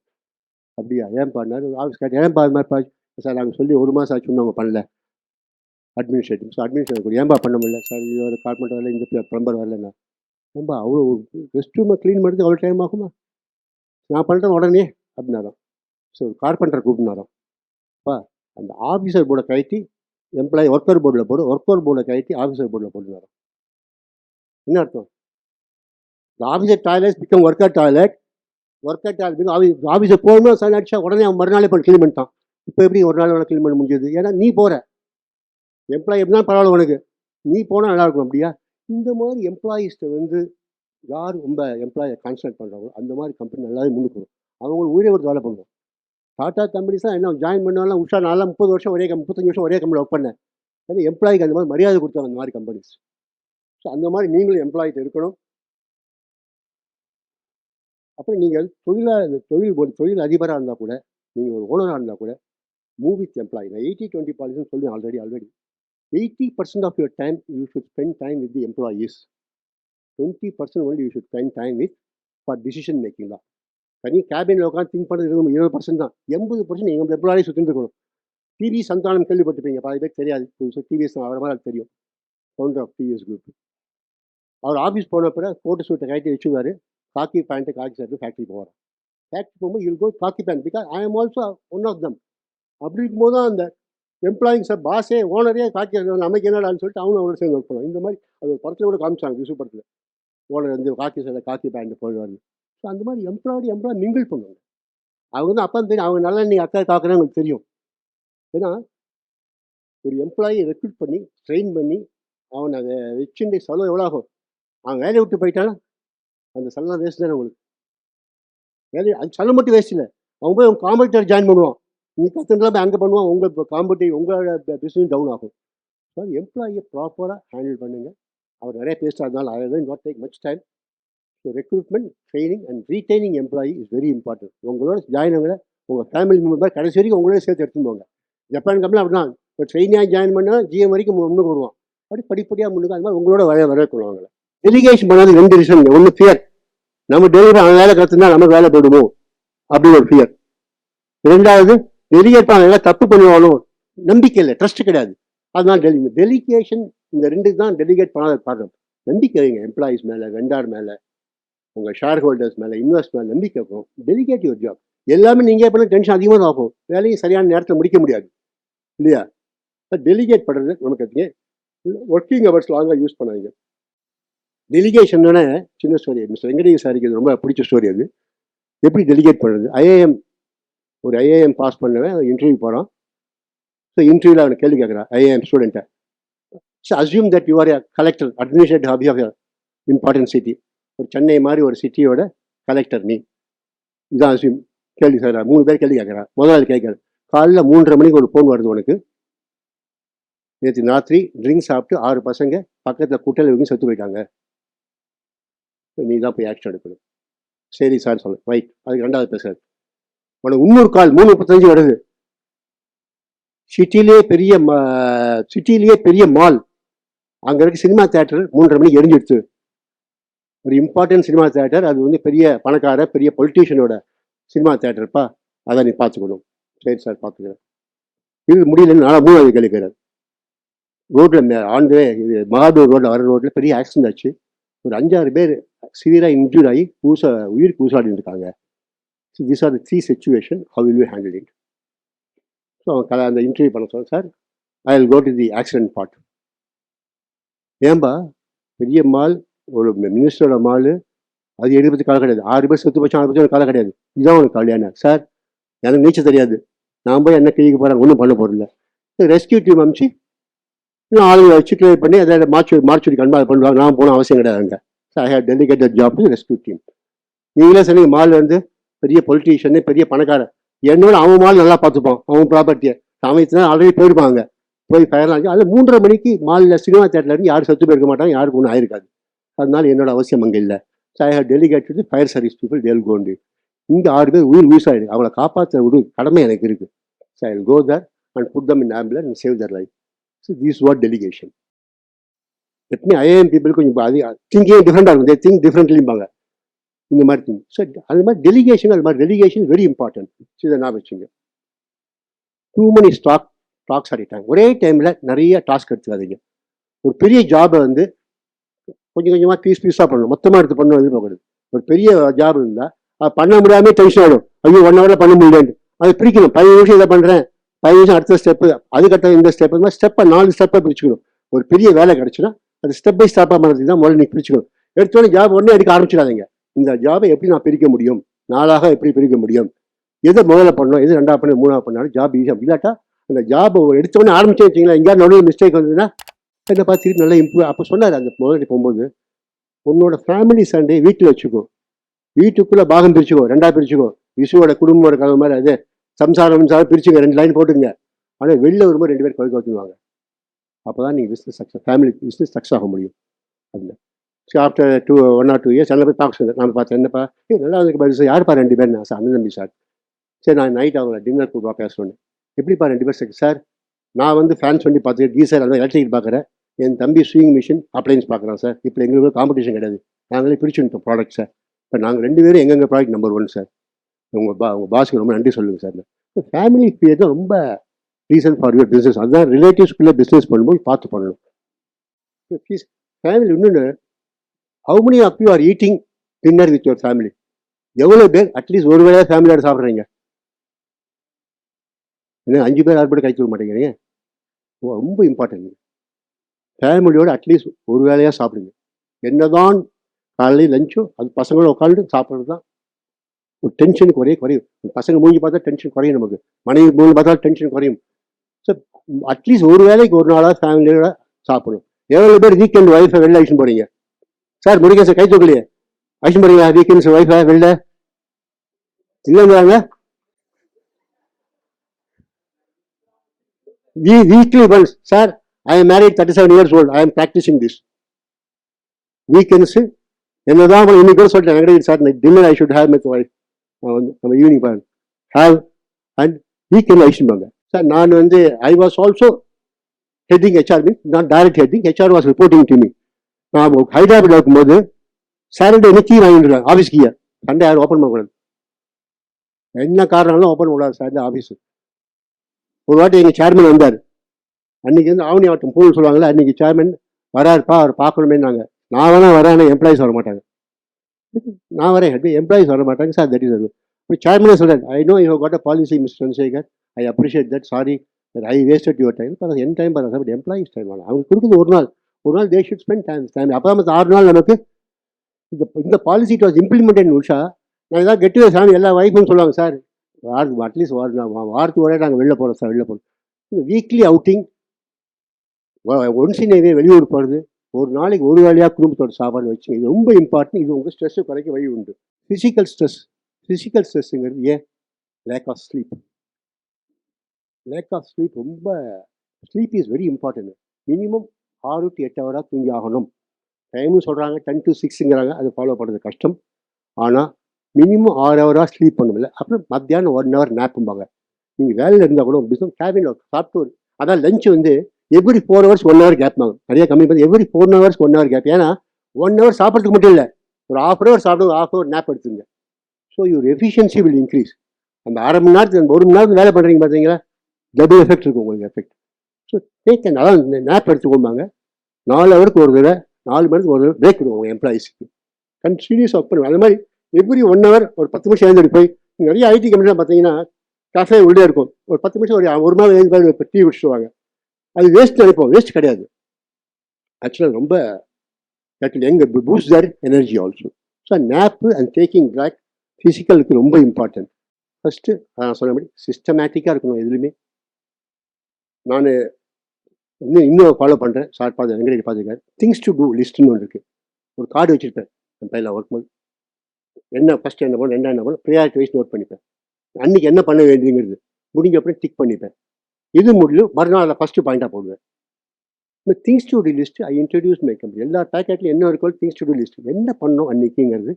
அப்படியா ஏன் பாடினார் ஆஃபீஸ் கேட்டு ஏன்பா அது மாதிரி சார் நாங்கள் சொல்லி 1 மாதம் ஆச்சு அவங்க பண்ணல அட்மினிஸ்ட்ரேட்டிவ். ஸோ அட்மினிஸ்ட்ரேட்டிவ் ஏன்பா பண்ண முடியல சார், இது ஒரு கார்பெண்டர் வரல, இந்த ப்ளம்பர் வரலண்ணா. ஏன்பா அவ்வளோ ரெஸ்ட் ரூமை க்ளீன் பண்ணுறது அவ்வளோ டைம் ஆகுமா, நான் பண்ணுறேன் உடனே அப்படின்னாராம். ஸோ கார்பெண்டர் கூப்பிட்னாராம். அப்பா அந்த ஆஃபீஸர் போர்டை கழட்டி எம்ப்ளாயி ஒர்க்கர் போர்டில் போடு, ஒர்க்கர் போர்டை கழட்டி ஆஃபீஸர் போர்டில் போட்டுனாராம். என்ன அர்த்தம்? Officer toilet become worker toilet, worker toilet officer போகணும் சார் அடிச்சா உடனே அவன் மறுநாளே பண்ணி க்ளீன் பண்ணிட்டான். இப்போ எப்படி ஒரு நாள் வேணால் க்ளீன் பண்ண முடிஞ்சது? ஏன்னா நீ போகிற எம்ப்ளாயி எப்படின்னா பரவாயில்ல உனக்கு, நீ போனால் நல்லாயிருக்கும். அப்படியா? இந்த மாதிரி எம்ப்ளாயீஸ்ட்டை வந்து யார் ரொம்ப எம்ப்ளாயை கான்சன்ட்ரேட் பண்ணுறாங்களோ அந்த மாதிரி கம்பெனி நல்லாவே முன்னுக்கு வரும். அவங்களுக்கு ஊரே ஒரு வேலை பண்ணுவோம். டாட்டா கம்பெனிஸ் தான் என்ன ஜாயின் பண்ணாலும் உஷா நான்லாம் 30 வருஷம் ஒரே 35 வருஷம் ஒரே கம்பெனியில் ஒர்க் பண்ணேன். ஏன்னா எம்ப்ளாய்க்கு அந்த மாதிரி மரியாதை கொடுத்தாங்க அந்த மாதிரி கம்பெனிஸ். ஸோ அந்த மாதிரி நீங்களும் எம்ப்ளாயிட்ட இருக்கணும். அப்புறம் நீங்கள் தொழில் அதிபராக இருந்தால் கூட, நீங்கள் ஒரு ஓனராக இருந்தால் கூட மூவ் வித் எம்ப்ளாயி. நான் 80-20 பாலிசின்னு சொல்லி already 80% of your time you should spend time with the employees. 20% only you should spend time with for decision making தான். தனி கேபினில் உட்காந்து திங்க் பண்ணுறது 20% தான். 80% எங்கள் எம்ப்ளாயி சுற்றிட்டு இருக்கணும். டிவிஎஸ் சந்தானம் கேள்விப்பட்டிருப்பீங்க, பாதி பேர் தெரியாது. டிவிஎஸ் அவரை மாதிரி அது தெரியும், ஃபவுண்டர் ஆஃப் டிவிஎஸ் குரூப். அவர் ஆஃபீஸ் போன பிறகு கோட்டு சூட்டை கட்டி வச்சுருவார், khaki pant khaki shirt factory போவார். ஃபேக்ட்ரி போகும்போது you'll go khaki pant because I am also one of them. அப்படி இருக்கும்போது தான் அந்த எம்ப்ளாயிங் சார் பாஸே ஓனரே காக்கி நமக்கு என்னடான்னு சொல்லிட்டு அவனும் அவரோட சேர்ந்து ஒர்க் பண்ணுவோம். இந்த மாதிரி அது ஒரு படத்தில் கூட காமிச்சாங்க, விசு படத்தில். ஓனர் வந்து காக்கி ஷர்ட்டை காக்கி பேண்ட்டு போயிடுவார். ஸோ அந்த மாதிரி எம்ப்ளாய் மிங்கிள் பண்ணுவாங்க. அவங்க வந்து அப்போ தெரியும் அவங்க நல்லா நீங்கள் அக்கா காக்குறேன்னு உங்களுக்கு தெரியும். ஏன்னா ஒரு எம்ப்ளாயி ரெக்ரூட் பண்ணி ட்ரெயின் பண்ணி அவனை அதை வச்சுட்டு செலவு எவ்வளோ ஆகும்? அவன் வேலையை விட்டு போயிட்டானா அந்த செலவு வேஸ்ட் தானே உங்களுக்கு. வேலையை அது செலவு மட்டும் வேஸ்ட் இல்லை, அவன் போய் அவங்க காம்படிட்டர் ஜாயின் பண்ணுவான். நீங்கள் கற்றுலாம் போய் அங்கே பண்ணுவான், உங்கள் உங்களோட பிஸ்னஸ் டவுன் ஆகும். ஸோ எம்ப்ளாயியை ப்ராப்பராக ஹேண்டில் பண்ணுங்கள். அவர் நிறைய பேசுகிறா இருந்தாலும் I will not take much time. So recruitment, training and retaining employee is very important. உங்களோட ஜாயின் ஆகல உங்கள் ஃபேமிலி மெம்பர் கடைசி வரைக்கும் உங்களோட சேர்த்து எடுத்துன்னு போங்க. ஜப்பான் கம்பெனி அப்படி தான், இப்போ ட்ரெயினியாக ஜாயின் பண்ணால் ஜிஎம் வரைக்கும் முன்னுக்கு வருவான். அப்படி படிப்படியாக முன்னுக்கு அந்த மாதிரி உங்களோட வரவேற்கணும். அவங்களை டெலிகேஷன் பண்ணாது 2 ரீசன். ஒன்று ஃபியர், நம்ம டெலிவரி அவன் வேலை கற்றுனா நமக்கு வேலை போடுமோ அப்படின்னு ஒரு ஃபியர். 2வது டெலிகேட் பண்ண வேலை தப்பு பண்ணுவாலும் நம்பிக்கை இல்லை, ட்ரஸ்ட் கிடையாது. அதனால டெலிகேஷன் இந்த 2 தான் டெலிகேட் பண்ணாத காரணம். நம்பிக்கை வைங்க எம்ப்ளாயிஸ் மேலே, வெண்டார் மேலே, உங்கள் ஷேர் ஹோல்டர்ஸ் மேலே, இன்வெஸ்ட் மேலே நம்பிக்கை இருக்கும். Delegate your job. எல்லாமே நீங்கள் பண்ண டென்ஷன் அதிகமாக தான் ஆகும், வேலையும் சரியான நேரத்தில் முடிக்க முடியாது இல்லையா? டெலிகேட் பண்ணுறது நமக்கு அதுங்க ஒர்க்கிங் ஹவர்ஸ் லாங்காக யூஸ் பண்ணாங்க. டெலிகேஷன்னோட சின்ன ஸ்டோரி மிஸ்டர் வெங்கடேஷ் சாருக்கு ரொம்ப பிடிச்ச ஸ்டோரி. அது எப்படி டெலிகேட் பண்ணுறது? ஐஏஎம் பாஸ் பண்ணவன் இன்டர்வியூ போகிறான். ஸோ இன்டர்வியூவில் அவனை கேள்வி கேட்குறான் ஐஏஎம் ஸ்டூடெண்ட்டை. So assume that you are a collector, administrative hobby of important city. ஒரு சென்னை மாதிரி ஒரு சிட்டியோட கலெக்டர் நீ. இதான் அஸ்யூம். கேள்வி சார் 3 பேர் கேள்வி கேட்குறான். முதலாளி கேட்குறாரு, காலைல 3:30 மணிக்கு ஒரு ஃபோன் வருது உனக்கு, நேற்று ராத்திரி ட்ரிங்க்ஸ் சாப்பிட்டு 6 பசங்க பக்கத்தில் குட்டையில் இவங்க செத்து போயிட்டாங்க, நீ தான் போய் ஆக்ஷன் எடுக்கணும். சரி சார் சொல்ல ரைட். அதுக்கு 2வது பேசுறாரு, உனக்கு இன்னொரு கால் 3:35 வருது, சிட்டிலேயே பெரிய மால், அங்கே இருக்க சினிமா தேட்டர் 3:30 மணிக்கு எரிஞ்சிடுச்சு. ஒரு இம்பார்ட்டன்ட் சினிமா தேட்டர், அது வந்து பெரிய பணக்கார பெரிய பொலிட்டீஷியனோட சினிமா தேட்டர்ப்பா, அதை நீ பார்த்துக்கணும். சரி சார் பார்த்துக்கிறேன். இது முடியலன்னு 3வது கேள்விக்கிறார், ரோட்டில் ஆண்டு இது மகாபேர் ரோட்டில் வர ரோட்டில் பெரிய ஆக்சிடென்ட் ஆச்சு. ஒரு 5-6 பேர் சிவியராக இன்ஜூர் ஆகி உயிருக்கு ஊசாடி இருக்காங்க. This are the 3 situation. How will you handle it? So அவன் அந்த இன்டர்வியூ பண்ண சொன்னேன். Sir, I will go to the accident part. ஏன்பா பெரிய மால், ஒரு மினிஸ்டரோட மால், அது எடுப்பது காலம் கிடையாது. 6 பேர் செத்து போச்சு, 6 பேர் காலம் கிடையாது. இதுதான் உனக்கு கல்யாணம். சார், எனக்கு நீச்சல் தெரியாது, நான் போய் என்ன கிழிக்க போகிறேன், ஒன்றும் பண்ண போகிறதில்ல. ரெஸ்கியூ டீம் அமிச்சு இன்னும் ஆளுங்களை வச்சு கிளியர் பண்ணி அதை மார்ச்சுரி கண்பாக பண்ணுவாங்க. நான் போன அவசியம் கிடையாதுங்க. So I have delegated job to rescue team. நீங்களே சொன்னீங்க மால் வந்து பெரிய பொலிட்டீஷியனு, பெரிய பணக்காரன், என்னோட அவன் மால் நல்லா பார்த்துப்பான், அவன் ப்ராப்பர்ட்டியை சமயத்துல ஆல்ரெடி போயிருப்பாங்க. போய் ஃபயர்லாம் ஆச்சு. அதில் 3:30 மணிக்கு மாலில் சினிமா தேட்டரில் இருந்து யாரும் செத்து போயிருக்க மாட்டாங்க, யாருக்கும் ஒன்றும் ஆயிருக்காது. அதனால என்னோட அவசியம் அங்கே இல்லை. So I have delegated fire service people, தேல் கோண்டு. இங்கே 6 பேர் உயிர் யூஸ் ஆகிடுது, அவங்கள காப்பாற்ற ஒரு கடமை எனக்கு இருக்குது. So I will go there and put them in ambulance and save their life. So this what delegation. எப்பவுமே ஐஏஎம் பீப்புள் கொஞ்சம் அது திங்கிங் டிஃப்ரெண்டாக இருக்கும், தே திங்க் டிஃப்ரெண்ட்லிம்பாங்க இந்த மாதிரி திங். ஸோ அது மாதிரி டெலிகேஷன், அது மாதிரி டெலிகேஷன் வெரி இம்பார்ட்டன்ட். ஸோ இதை நான் வச்சுங்க. டூ மணி டாக்ஸ் ஆடிட்டாங்க ஒரே டைமில். நிறைய டாஸ்க் எடுத்துக்காதீங்க. ஒரு பெரிய ஜாபை வந்து கொஞ்சம் கொஞ்சமாக பீஸாக பண்ணணும், மொத்தமாக எடுத்து பண்ணணும் எதிர்பார்க்கறது. ஒரு பெரிய ஜாப் இருந்தால் அது பண்ண முடியாமல் டென்ஷன் ஆகிடும். ஐயோ 1 ஹவரில் பண்ண முடியலன்ட்டு அதை பிரிக்கணும். 15 நிமிஷம் இதை பண்ணுறேன், 15 நிமிஷம் அடுத்த ஸ்டெப்பு, அதுக்கடுத்த இந்த ஸ்டெப், இந்த மாதிரி ஸ்டெப்பை 4 ஸ்டெப்பை பிரிச்சுக்கணும். ஒரு பெரிய வேலை கிடச்சுன்னா அது ஸ்டெப் பை ஸ்டெப்பாக பண்ணுறதுக்கு தான் முதல்ல நீங்கள் பிரிச்சுக்கணும். எடுத்தோடனே ஜாப் உடனே எடுக்க ஆரம்பிச்சிடாதீங்க. இந்த ஜாபை எப்படி நான் பிரிக்க முடியும், 4ஆக எப்படி பிரிக்க முடியும், எதை முதல்ல பண்ணணும், எது 2ஆக பண்ணி 3ஆக பண்ணாலும் ஜாப் ஈஸியாக. இல்லாட்டா அந்த ஜாப் எடுத்தோடனே ஆரம்பிச்சு வச்சிங்களா, எங்கேயாவது நடுவில் மிஸ்டேக் வந்ததுன்னா என்னை பார்த்து திருப்பி நல்லா இம்ப்ரூவ். அப்போ சொன்னார் அந்த முதலாளி போகும்போது, உன்னோட ஃபேமிலி சண்டே வீட்டில் வச்சுக்கோ, வீட்டுக்குள்ளே பாகம் பிரிச்சுக்கோ, 2ஆக பிரிச்சுக்கோ. விசுவோட குடும்பமோட கதை மாதிரி அது சம்சாரம் பிரிச்சுங்க, 2 லைன் போட்டுங்க. ஆனால் வெளில வரும்போது 2 பேர் கவுக்கு வச்சுருவாங்க. அப்போ தான் நீங்கள் business success, family business success ஆக முடியும். அதில் ஸோ ஆஃப்டர் 1 or 2 years அதில் போய் பார்க்க சொன்னேன். நான் பார்த்தேன், என்னப்பா நல்லா அதுக்கு பதில் சார், யாருப்பா 2 பேர்? நான் சார் அண்ணன் தம்பி சார். சரி, நான் நைட் அவங்கள டின்னர் கூப்பிட்டு பேச சொன்னேன். எப்படிப்பா 2 பேர் சார்? நான் வந்து ஃபேன்ஸ் வண்டி பார்த்துட்டு கீசர் அந்த எலக்ட்ரிக் பார்க்குறேன், என் தம்பி ஸ்விங் மிஷின் அப்ளைன்ஸ் பார்க்குறான் சார். இப்போ எங்களுக்கு காம்படிஷன் கிடையாது, நாங்களே பிரிச்சுட்டோம் ப்ராடக்ட் சார். இப்போ நாங்கள் 2 பேரும் எங்கெங்கே ப்ராடக்ட் நம்பர் 1 சார். உங்கள் பாஸ்க்கு ரொம்ப நன்றி சொல்லுங்கள் சார். ஃபேமிலி பீரியட் தான் ரொம்ப ரீசன் ஃபார் யுவர் பிஸ்னஸ். அதுதான் ரிலேட்டிவ்ஸ்குள்ளே பிஸ்னஸ் பண்ணும்போது பார்த்து பண்ணணும். ஃபேமிலி இன்னொன்று, how many of you are eating dinner with your family? எவ்வளோ பேர் அட்லீஸ்ட் ஒரு வேளையாக ஃபேமிலியோட சாப்பிட்றீங்க? ஏன்னா 5 பேர் 6 பேர் கை தூக்க மாட்டேங்கிறீங்க. ரொம்ப இம்பார்ட்டன்ட். ஃபேமிலியோட அட்லீஸ்ட் ஒரு வேளையாக சாப்பிடுங்க. என்னதான் காலையில் லஞ்சோ அது பசங்களோட உட்காந்து சாப்பிட்றது தான் ஒரு டென்ஷன் குறையும். பசங்க மூஞ்சி பார்த்தா டென்ஷன் குறையும், நமக்கு மனைவி மூஞ்சி பார்த்தா டென்ஷன் குறையும். ஸோ அட்லீஸ்ட் ஒரு வேளைக்கு ஒரு நாளாக ஃபேமிலியோட சாப்பிடணும். எவ்வளோ பேர் வீக்கெண்ட் ஒய்ஃபை வெளில அழிச்சுன்னு போகிறீங்க? சார் முடிக்க சார், கை தூக்கலையே, அழிச்சுன்னு போகிறீங்க வீக்கெண்ட்ஸ் ஒய்ஃபை வெளில? இல்லைங்கிறாங்க. Weekly once. Sir, I am married 37 years old. I am practicing this. Weekends, என்னதான் இன்னைக்கு கூட சொல்லிட்டேன் sir, dinner I should have with wife. நம்ம ஈவினிங் பாருங்க ஹேவ் அண்ட் வீக்கெண்ட் ஐஷன்பாங்க. சார், நான் வந்து I was also heading HR, means not direct heading, HR was reporting to me. நான் ஹைதராபாத் இருக்கும்போது சாட்டர்டே என்ன கீ வாங்கிட்டு ஆஃபீஸ் கீயை, சண்டே யாரும் ஓப்பன் பண்ணக்கூடாது, என்ன காரணம்லாம் ஓப்பன் பண்ணக்கூடாது சாட்டர்டே ஆஃபீஸு. ஒரு வாட்டி எங்கள் சேர்மன் வந்தார். அன்றைக்கி வந்து ஆவணி ஆட்டம் பூன்னு சொல்லுவாங்கள்ல, அன்றைக்கி சேர்மன் வராருப்பா, அவர் பார்க்கணுமே. நாங்கள் நான் வேணா வரேன், எம்ப்ளாயிஸ் வர மாட்டாங்க. நான் வரேன், எம்ப்ளாயிஸ் வர மாட்டாங்க சார். தட் இஸ் இப்போ சேர்மனே சொல்கிறேன், I know you got a policy mister Chandrasekhar, I appreciate that, sorry that I wasted your time. இப்போ என் டைம் பார்த்தா சார், பட் எம்ப்ளாயிஸ் டைம் வேணும். அவங்க கொடுக்குறது ஒரு நாள் தே ஷுட் ஸ்பெண்ட் டைம். அப்போ தான் 6 நாள் நமக்கு இந்த policy it was implemented. Usha, நான் ஏதாவது கெட்டு சாமி எல்லா வைஃபும் சொல்லுவாங்க சார், அட்லீஸ்ட் வாரத்துக்கு ஒரே நாங்கள் வெளில போகிறோம் சார், வெளில போகிறோம். இந்த வீக்லி அவுட்டிங், ஒன்ஸ் இன் ஏ வெளியூர் போகிறது, ஒரு நாளைக்கு ஒரு வேலையாக குடும்பத்தோட சாப்பாடு வச்சு, இது ரொம்ப இம்பார்ட்டன்ட். இது உங்கள் ஸ்ட்ரெஸ்ஸை குறைக்க வழி உண்டு. ஃபிசிக்கல் ஸ்ட்ரெஸ்ஸுங்கிறது ஏன்? Lack of sleep. ரொம்ப sleep is very important. Minimum 6 to 8 ஹவராக தூங்கி ஆகணும். டைமும் சொல்கிறாங்க 10 to 6ங்கிறாங்க, அது ஃபாலோ பண்ணுறது கஷ்டம். ஆனால் மினிமம் 6 ஹவராக ஸ்லீப் பண்ணுமில்ல. அப்புறம் மத்தியானம் 1 hour நேப்பும்பாங்க. நீங்கள் வேலையில் இருந்தால் கூட பிஸ்னஸ் கேபினில் சாப்பிட்டு, அதான் லஞ்ச் வந்து எவ்ரி 4 hours 1 hour கேப் ஆகும். நிறைய கம்மி பண்ணி எவ்ரி 4 hours 1 hour கேப். ஏன்னா 1 hour சாப்பிட்றதுக்கு மட்டும் இல்லை, ஒரு 1/2 hour சாப்பிட்டு 1/2 hour நேப் எடுத்துங்க. So your efficiency will increase. அந்த 1/2 மணி நேரத்துக்கு 1 மணி நேரத்துக்கு வேலை பண்ணுறீங்க பார்த்தீங்களா, டபுள் எஃபெக்ட் இருக்கும் உங்களுக்கு. எஃபெக்ட் ஸோ டேக் அதான் நேப் எடுத்துக்கோம்பாங்க. 4 ஹவருக்கு ஒரு தடவை 4 மணிக்கு ஒரு தடவை பிரேக் கொடுவோம் எம்ப்ளாயிஸுக்கு. கண்டினியூஸ் ஒர்க் பண்ணுவேன். அது மாதிரி எவ்ரி 1 ஹவர் ஒரு 10 நிமிஷம் எழுந்துட்டு போய் நிறைய ஐடி கம்பெனிலாம் பார்த்தீங்கன்னா காஃபே உள்ளே இருக்கும். ஒரு 10 நிமிஷம் ஒரு மணி நேரம் எழுந்து டீ குடிச்சிடுவாங்க. அது வேஸ்ட் நினைப்போம். வேஸ்ட் கிடையாது. ஆக்சுவலாக ரொம்ப that will boost their energy also. So nap and taking break ஃபிசிக்கலுக்கு ரொம்ப இம்பார்ட்டன்ட். ஃபஸ்ட்டு நான் சொன்ன மாதிரி சிஸ்டமேட்டிக்காக இருக்கணும் எதுலையுமே. நான் இன்னும் ஃபாலோ பண்ணுறேன். சார் பார்த்து வெங்கடேஷ் பார்த்துருக்காரு. திங்ஸ் டு டூ லிஸ்ட்னு ஒன்று இருக்குது. ஒரு கார்டு வச்சுருப்பேன் என் பையில ஒர்க் போது. என்ன ஃபஸ்ட்டு என்ன பண்ணணும், என்ன பண்ணணும், ப்ரியாரிட்டி வைஸ் நோட் பண்ணிப்பேன். அன்றைக்கி என்ன பண்ண வேண்டியங்கிறது முடிஞ்ச அப்புறம் டிக் பண்ணிப்பேன். இது முடியும் மறுநாள் அதை ஃபஸ்ட்டு பாயிண்டாக போடுவேன். இந்த things to do list I introduce my company. எல்லா பேக்கெட்லையும் என்ன இருக்கோ திங்ஸ் டு டூ லிஸ்ட் என்ன பண்ணணும் அன்றைக்கிங்கிறது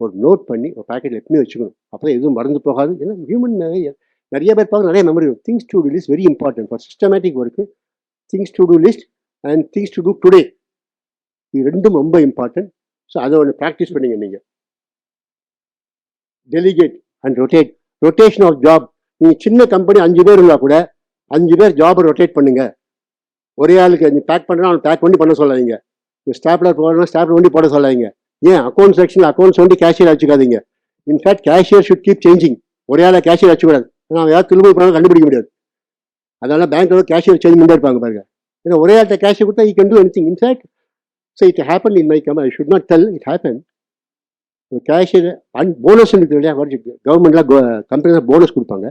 ஒரு நோட் பண்ணி ஒரு பேக்கெட்டில் எப்பவுமே வச்சுக்கணும். அப்போ எதுவும் மறந்து போகாது. ஏன்னா ஹியூமன் நிறைய பேர் பார்க்க நிறைய மெமரி இருக்கும். Things to do list very important for systematic work. Things to do list and things to do today, இது ரெண்டும் ரொம்ப இம்பார்ட்டன்ட். ஸோ அதை ஒன்று ப்ராக்டிஸ் பண்ணிங்க நீங்கள். Delegate and rotate. Rotation of job. நீங்கள் சின்ன கம்பெனி 5 பேர் இருந்தால் கூட 5 பேர் ஜாபை ரொட்டேட் பண்ணுங்க. ஒரே ஆளுக்கு நீ பேக் பண்ணுறா அவன் பேக் பண்ணி பண்ண சொல்லாதீங்க. ஸ்டாப்லர் போடணும் ஸ்டாப்லர் வண்டி போட சொல்லாதீங்க. ஏன் அக்கௌண்ட் செக்ஷனில் அக்கௌண்ட்ஸ் வண்டி கேஷியர் வச்சுக்காதீங்க. In fact cashier should keep changing. ஒரே ஆளை கேஷியர் வச்சுக்கூடாது. ஏன்னா ஏதாவது திரும்ப போனாலும் கண்டுபிடிக்க முடியாது. அதனால பேங்க்ல கேஷியர் சேஞ்ச் பண்ணிட்டே இருப்பாங்க பாருங்க. ஏன்னா ஒரே ஆள்கிட்ட கேஷியர் கொடுத்தா you can do anything. In fact so it happen in my company. I should not del, it happen. Cashier and bonus இருக்குது இல்லையா, கவர்மெண்ட்லாம் கம்பெனியில் போனஸ் கொடுப்பாங்க.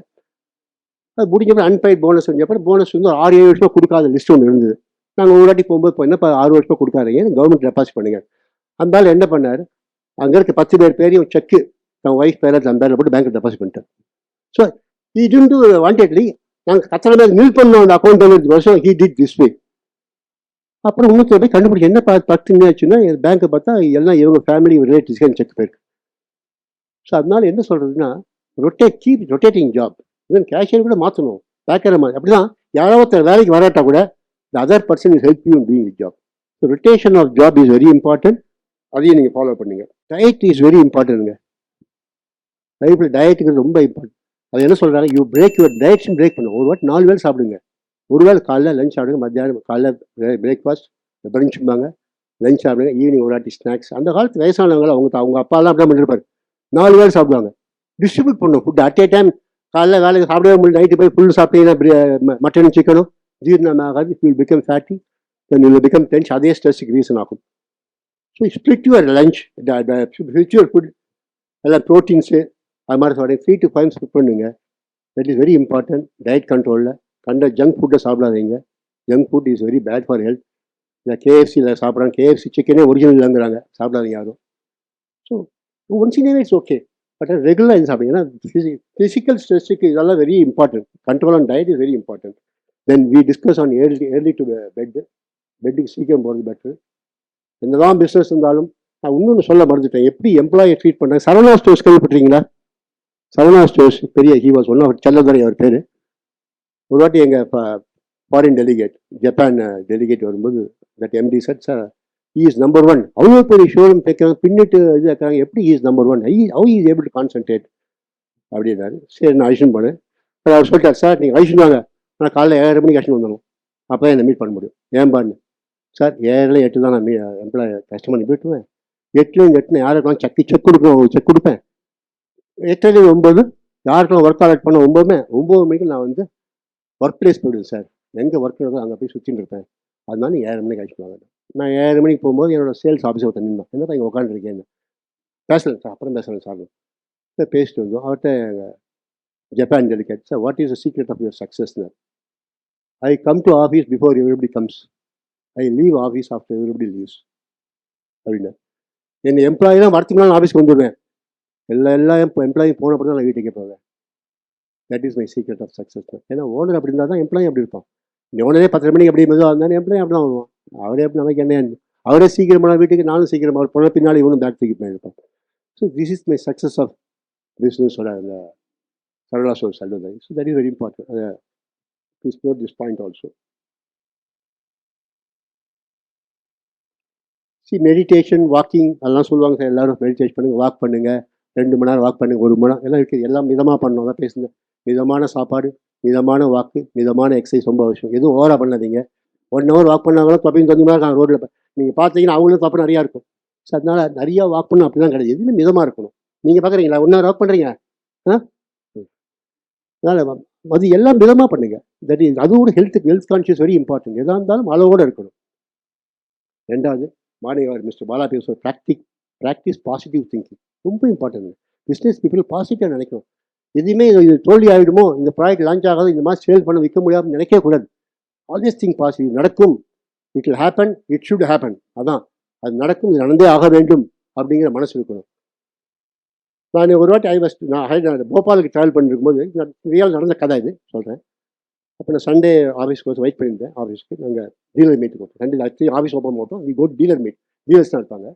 அது முடிஞ்சப்போ அன்பெய்ட் போனஸ் அப்புறம் போனஸ் வந்து 6-7 வருஷமாக கொடுக்காத லிஸ்ட் ஒன்று இருந்தது. நாங்கள் ஒரு வாட்டி போகும்போது இப்போ என்னப்பா 6 வருஷமாக கொடுக்காதீங்க, கவர்மெண்ட் டெபாசிட் பண்ணுங்க. அந்த ஆள் என்ன பண்ணார், அங்கே இருக்க 10 பேர் பேரையும் செக்கு தன் ஒய்ஃப் பேரில் தன் பேரில் போட்டு பேங்க்கில் டெபாசிட் பண்ணிட்டார். So he did wantedly. நாங்கள் அத்தனை பேர் நில் பண்ணோம் அந்த அக்கௌண்ட் வருஷம். He did this way. அப்புறம் இன்னொருத்தர் போய் கண்டுபிடிச்சி என்ன 10 ஆச்சுன்னா பேங்க்கை பார்த்தா எல்லாம் இவங்க ஃபேமிலி ரிலேட்டிவ்ஸ்க்கு செக் போயிருக்கு. ஸோ அதனால என்ன சொல்கிறதுன்னா keep rotating job. Even cashier கூட மாற்றணும், பேக்கரை மாதிரி. அப்படிதான் யாராவது வேலைக்கு வராட்டா கூட the other person is help you in doing the job. So rotation of job is very important. அதையும் நீங்கள் ஃபாலோ பண்ணுங்க. டயட் இஸ் வெரி இம்பார்ட்டன்ட்ங்க. லைஃப்பில் டயட்டுக்கு ரொம்ப இம்பார்ட்டன்ட். அது என்ன சொல்கிறாங்க, you break your diets break பண்ணுங்க. ஒரு வாட்டி 4 வேளை சாப்பிடுங்க. ஒரு வேளை காலைல லஞ்ச் சாப்பிடுங்க, மத்தியானம் காலைல பிரேக்ஃபாஸ்ட் பிரஞ்சும்பாங்க, லஞ்ச் சாப்பிடுங்க, ஈவினிங் ஒரு வாட்டி ஸ்நாக்ஸ். அந்த காலத்து வயசானவங்க அவங்க அப்பாலாம் அப்படி தான் பண்ணிருப்பாரு. 4 வேளை சாப்பிடுவாங்க. டிஸ்ட்ரிபியூட் பண்ணும் ஃபுட் அட் ஏ டைம். காலைல வேலைக்கு சாப்பிடவே முடியும், நைட்டு போய் ஃபுல் சாப்பிட்டீங்கன்னா மட்டனும் சிக்கனும் ஜீரணம் ஆகாது. You will become fatty, then you will become tense. அதே ஸ்ட்ரெஸ்ஸுக்கு ரீசன் ஆகும். So split your lunch, split your food. எல்லாம் ப்ரோட்டீன்ஸு அது மாதிரி சொல்கிறேன். 3 to 5 ஸ்ப்ளிட் பண்ணுங்க. That is very important. Diet கண்ட்ரோலில் கண்ட ஜங்க் ஃபுட்டை சாப்பிடாதீங்க. Junk food is very bad for health. இல்லை KFCயில் சாப்பிட்றாங்க, KFC சிக்கனே ஒரிஜினல் இல்லைங்கிறாங்க, சாப்பிடாதீங்க யாரும். So once in it's okay, but ரெகுலராக இது சாப்பிடுங்க. ஏன்னா ஃபிசிக்கல் ஸ்ட்ரெஸ்ஸுக்கு இதெல்லாம் very important. Control on diet is very important. Then we discuss on early to பெட்டுக்கு சீக்கிரம் போகிறது பெட்ரு. என்னதான் பிஸ்னஸ் இருந்தாலும் நான் இன்னொன்று சொல்ல மறந்துட்டேன். எப்படி எம்ப்ளாயை ட்ரீட் பண்ணுறேன். சரவணா ஸ்டோர்ஸ் கேள்விப்பட்டிருக்கீங்களா? சரவணா ஸ்டோர்ஸ் பெரிய he was one of Selladurai அவர் பேர். ஒரு வாட்டி எங்கள் ஃபாரின் டெலிகேட், ஜப்பான் டெலிகேட் வரும்போது that MD sir sir he is number 1. அவ்வளோ பெரிய ஷோரூம் தைக்கிறாங்க, பின்னிட்டு இது வைக்கிறாங்க, எப்படி he is number 1, how he is able to concentrate அப்படின்னாரு. சரி நான் ஐஷன் பண்ணேன். அவர் சொல்லிட்டார், சார் நீங்கள் ஐஷன் வாங்க, ஆனால் காலைல 7:30 மணிக்கு ஐஷன் வந்துடணும், அப்போ தான் என்னை மீட் பண்ண முடியும். ஏன்பான்னு. சார் 7 8 தான் நான் எம்ப்ளாய் கஸ்டமர் போய்ட்டுவேன். 8 யாருக்கெல்லாம் செக் கொடுப்பேன். 8 9 யாருக்கெல்லாம் ஒர்க் அலர்ட் பண்ண 9 மணிக்கு நான் வந்து ஒர்க் பிளேஸ் போயிடுவேன் சார். எங்கே ஒர்க் இருக்கோ அங்கே போய் சுற்றின்னு இருப்பேன். அதனால 7 மணிக்கு ஐஷன் வாங்க. நான் 7 மணிக்கு போகும்போது என்னோட சேல்ஸ் ஆஃபீஸர் தண்ணிருந்தான். என்னப்பா இங்கே உட்காந்துருக்கேன், பேசலாம் சார், அப்புறம் பேசலாம் சார். பேசிட்டு வந்தோம். அவர்கிட்ட Japan delegate, sir what is the secret of your சக்ஸஸ்னு. I come to office before everybody comes, I leave office after everybody leaves அப்படின்னா. என் எம்ப்ளாயி தான் வரத்துக்கு நான் ஆஃபீஸ்க்கு வந்துடுவேன். எல்லா எம்ப்ளாயும் போன அப்புறம் தான் நான் வீட்டுக்கே போவேன். That is my secret of success. ஏன்னா ஓனர் அப்படி இருந்தால் தான் எம்ப்ளாயும் அப்படி இருப்பான். ஓனரே 10 மணிக்கு அப்படி மெதுவாக இருந்தாலும் எம்ப்ளாயும் அப்படி தான் வருவான். அவரே அப்படி நமக்கு என்ன, அவரே சீக்கிரமான வீட்டுக்கு, நானும் சீக்கிரமாக அவர் போன பின்னாடி இவனும் பேக் தூக்கி போயிருப்பான். So this is my success of பிஸ்னஸோட அந்த சரவணா ஸ்டோர்ஸ் அல்லது. So that is very important. Please note this point also. Meditation, walking அதெல்லாம் சொல்லுவாங்க சார். எல்லாரும் மெடிடேஷன் பண்ணுங்கள், வாக் பண்ணுங்கள், 2 மணி நேரம் வாக் பண்ணுங்கள், 1 மணி நேரம் எல்லாம் இருக்குது. எல்லாம் மிதமாக பண்ணணும். தான் பேசுங்க. மிதமான சாப்பாடு, மிதமான வாக்கு, மிதமான எக்ஸசைஸ் ரொம்ப அவசியம். எதுவும் ஓவராக பண்ணாதீங்க. 1 ஹவர் வாக் பண்ணாலும் தொப்பையும் தொந்தியுமா இருக்காங்க ரோட்டில். நீங்கள் பார்த்தீங்கன்னா அவங்களும் தப்பு நிறையா இருக்கும். ஸோ அதனால் நிறையா வாக் பண்ணணும் அப்படி தான் கிடையாது. எதுவுமே மிதமாக இருக்கணும். நீங்கள் பார்க்குறீங்களா 1 ஹவர் வாக் பண்ணுறீங்க ஆ அதனால் அது எல்லாம் மிதமாக பண்ணுங்க. தட் இஸ் அதுவும் ஹெல்த் கான்ஷியஸ் வெரி இம்பார்ட்டன்ட். எதாக இருந்தாலும் அளவோடு இருக்கணும். 2வது மாணவர் மிஸ்டர் பாலா பேசுகிற ப்ராக்டிஸ் பாசிட்டிவ் திங்கிங் ரொம்ப இம்பார்ட்டன்ட். பிஸ்னஸ் பீப்புள் பாசிட்டிவாக நினைக்கணும். எதுவுமே இது தோல்வி ஆகிடுமோ, இந்த ப்ராடக்ட் லான்ச் ஆகாது, இந்த மாதிரி சேல் பண்ண விற்க முடியாமல் நினைக்கவே கூடாது. Always think positive. நடக்கும், it will happen, it should happen. அதான் அது நடக்கும், இது நடந்தே ஆக வேண்டும் அப்படிங்கிற மனசு இருக்கணும். நான் ஒரு வாட்டி நான் போபாலுக்கு ட்ராவல் பண்ணிருக்கும்போது ரியல் நடந்த கதை இது சொல்கிறேன். அப்போ நான் சண்டே ஆஃபீஸ்க்கு வெயிட் பண்ணியிருந்தேன். ஆஃபீஸ்க்கு நாங்கள் டீலர் மீட்டுக்கு போட்டோம். சண்டே ஆக்சுவலி ஆஃபீஸ் ஓப்பன் போட்டோம். We go dealer meet. Dealers தான் இருப்பாங்க.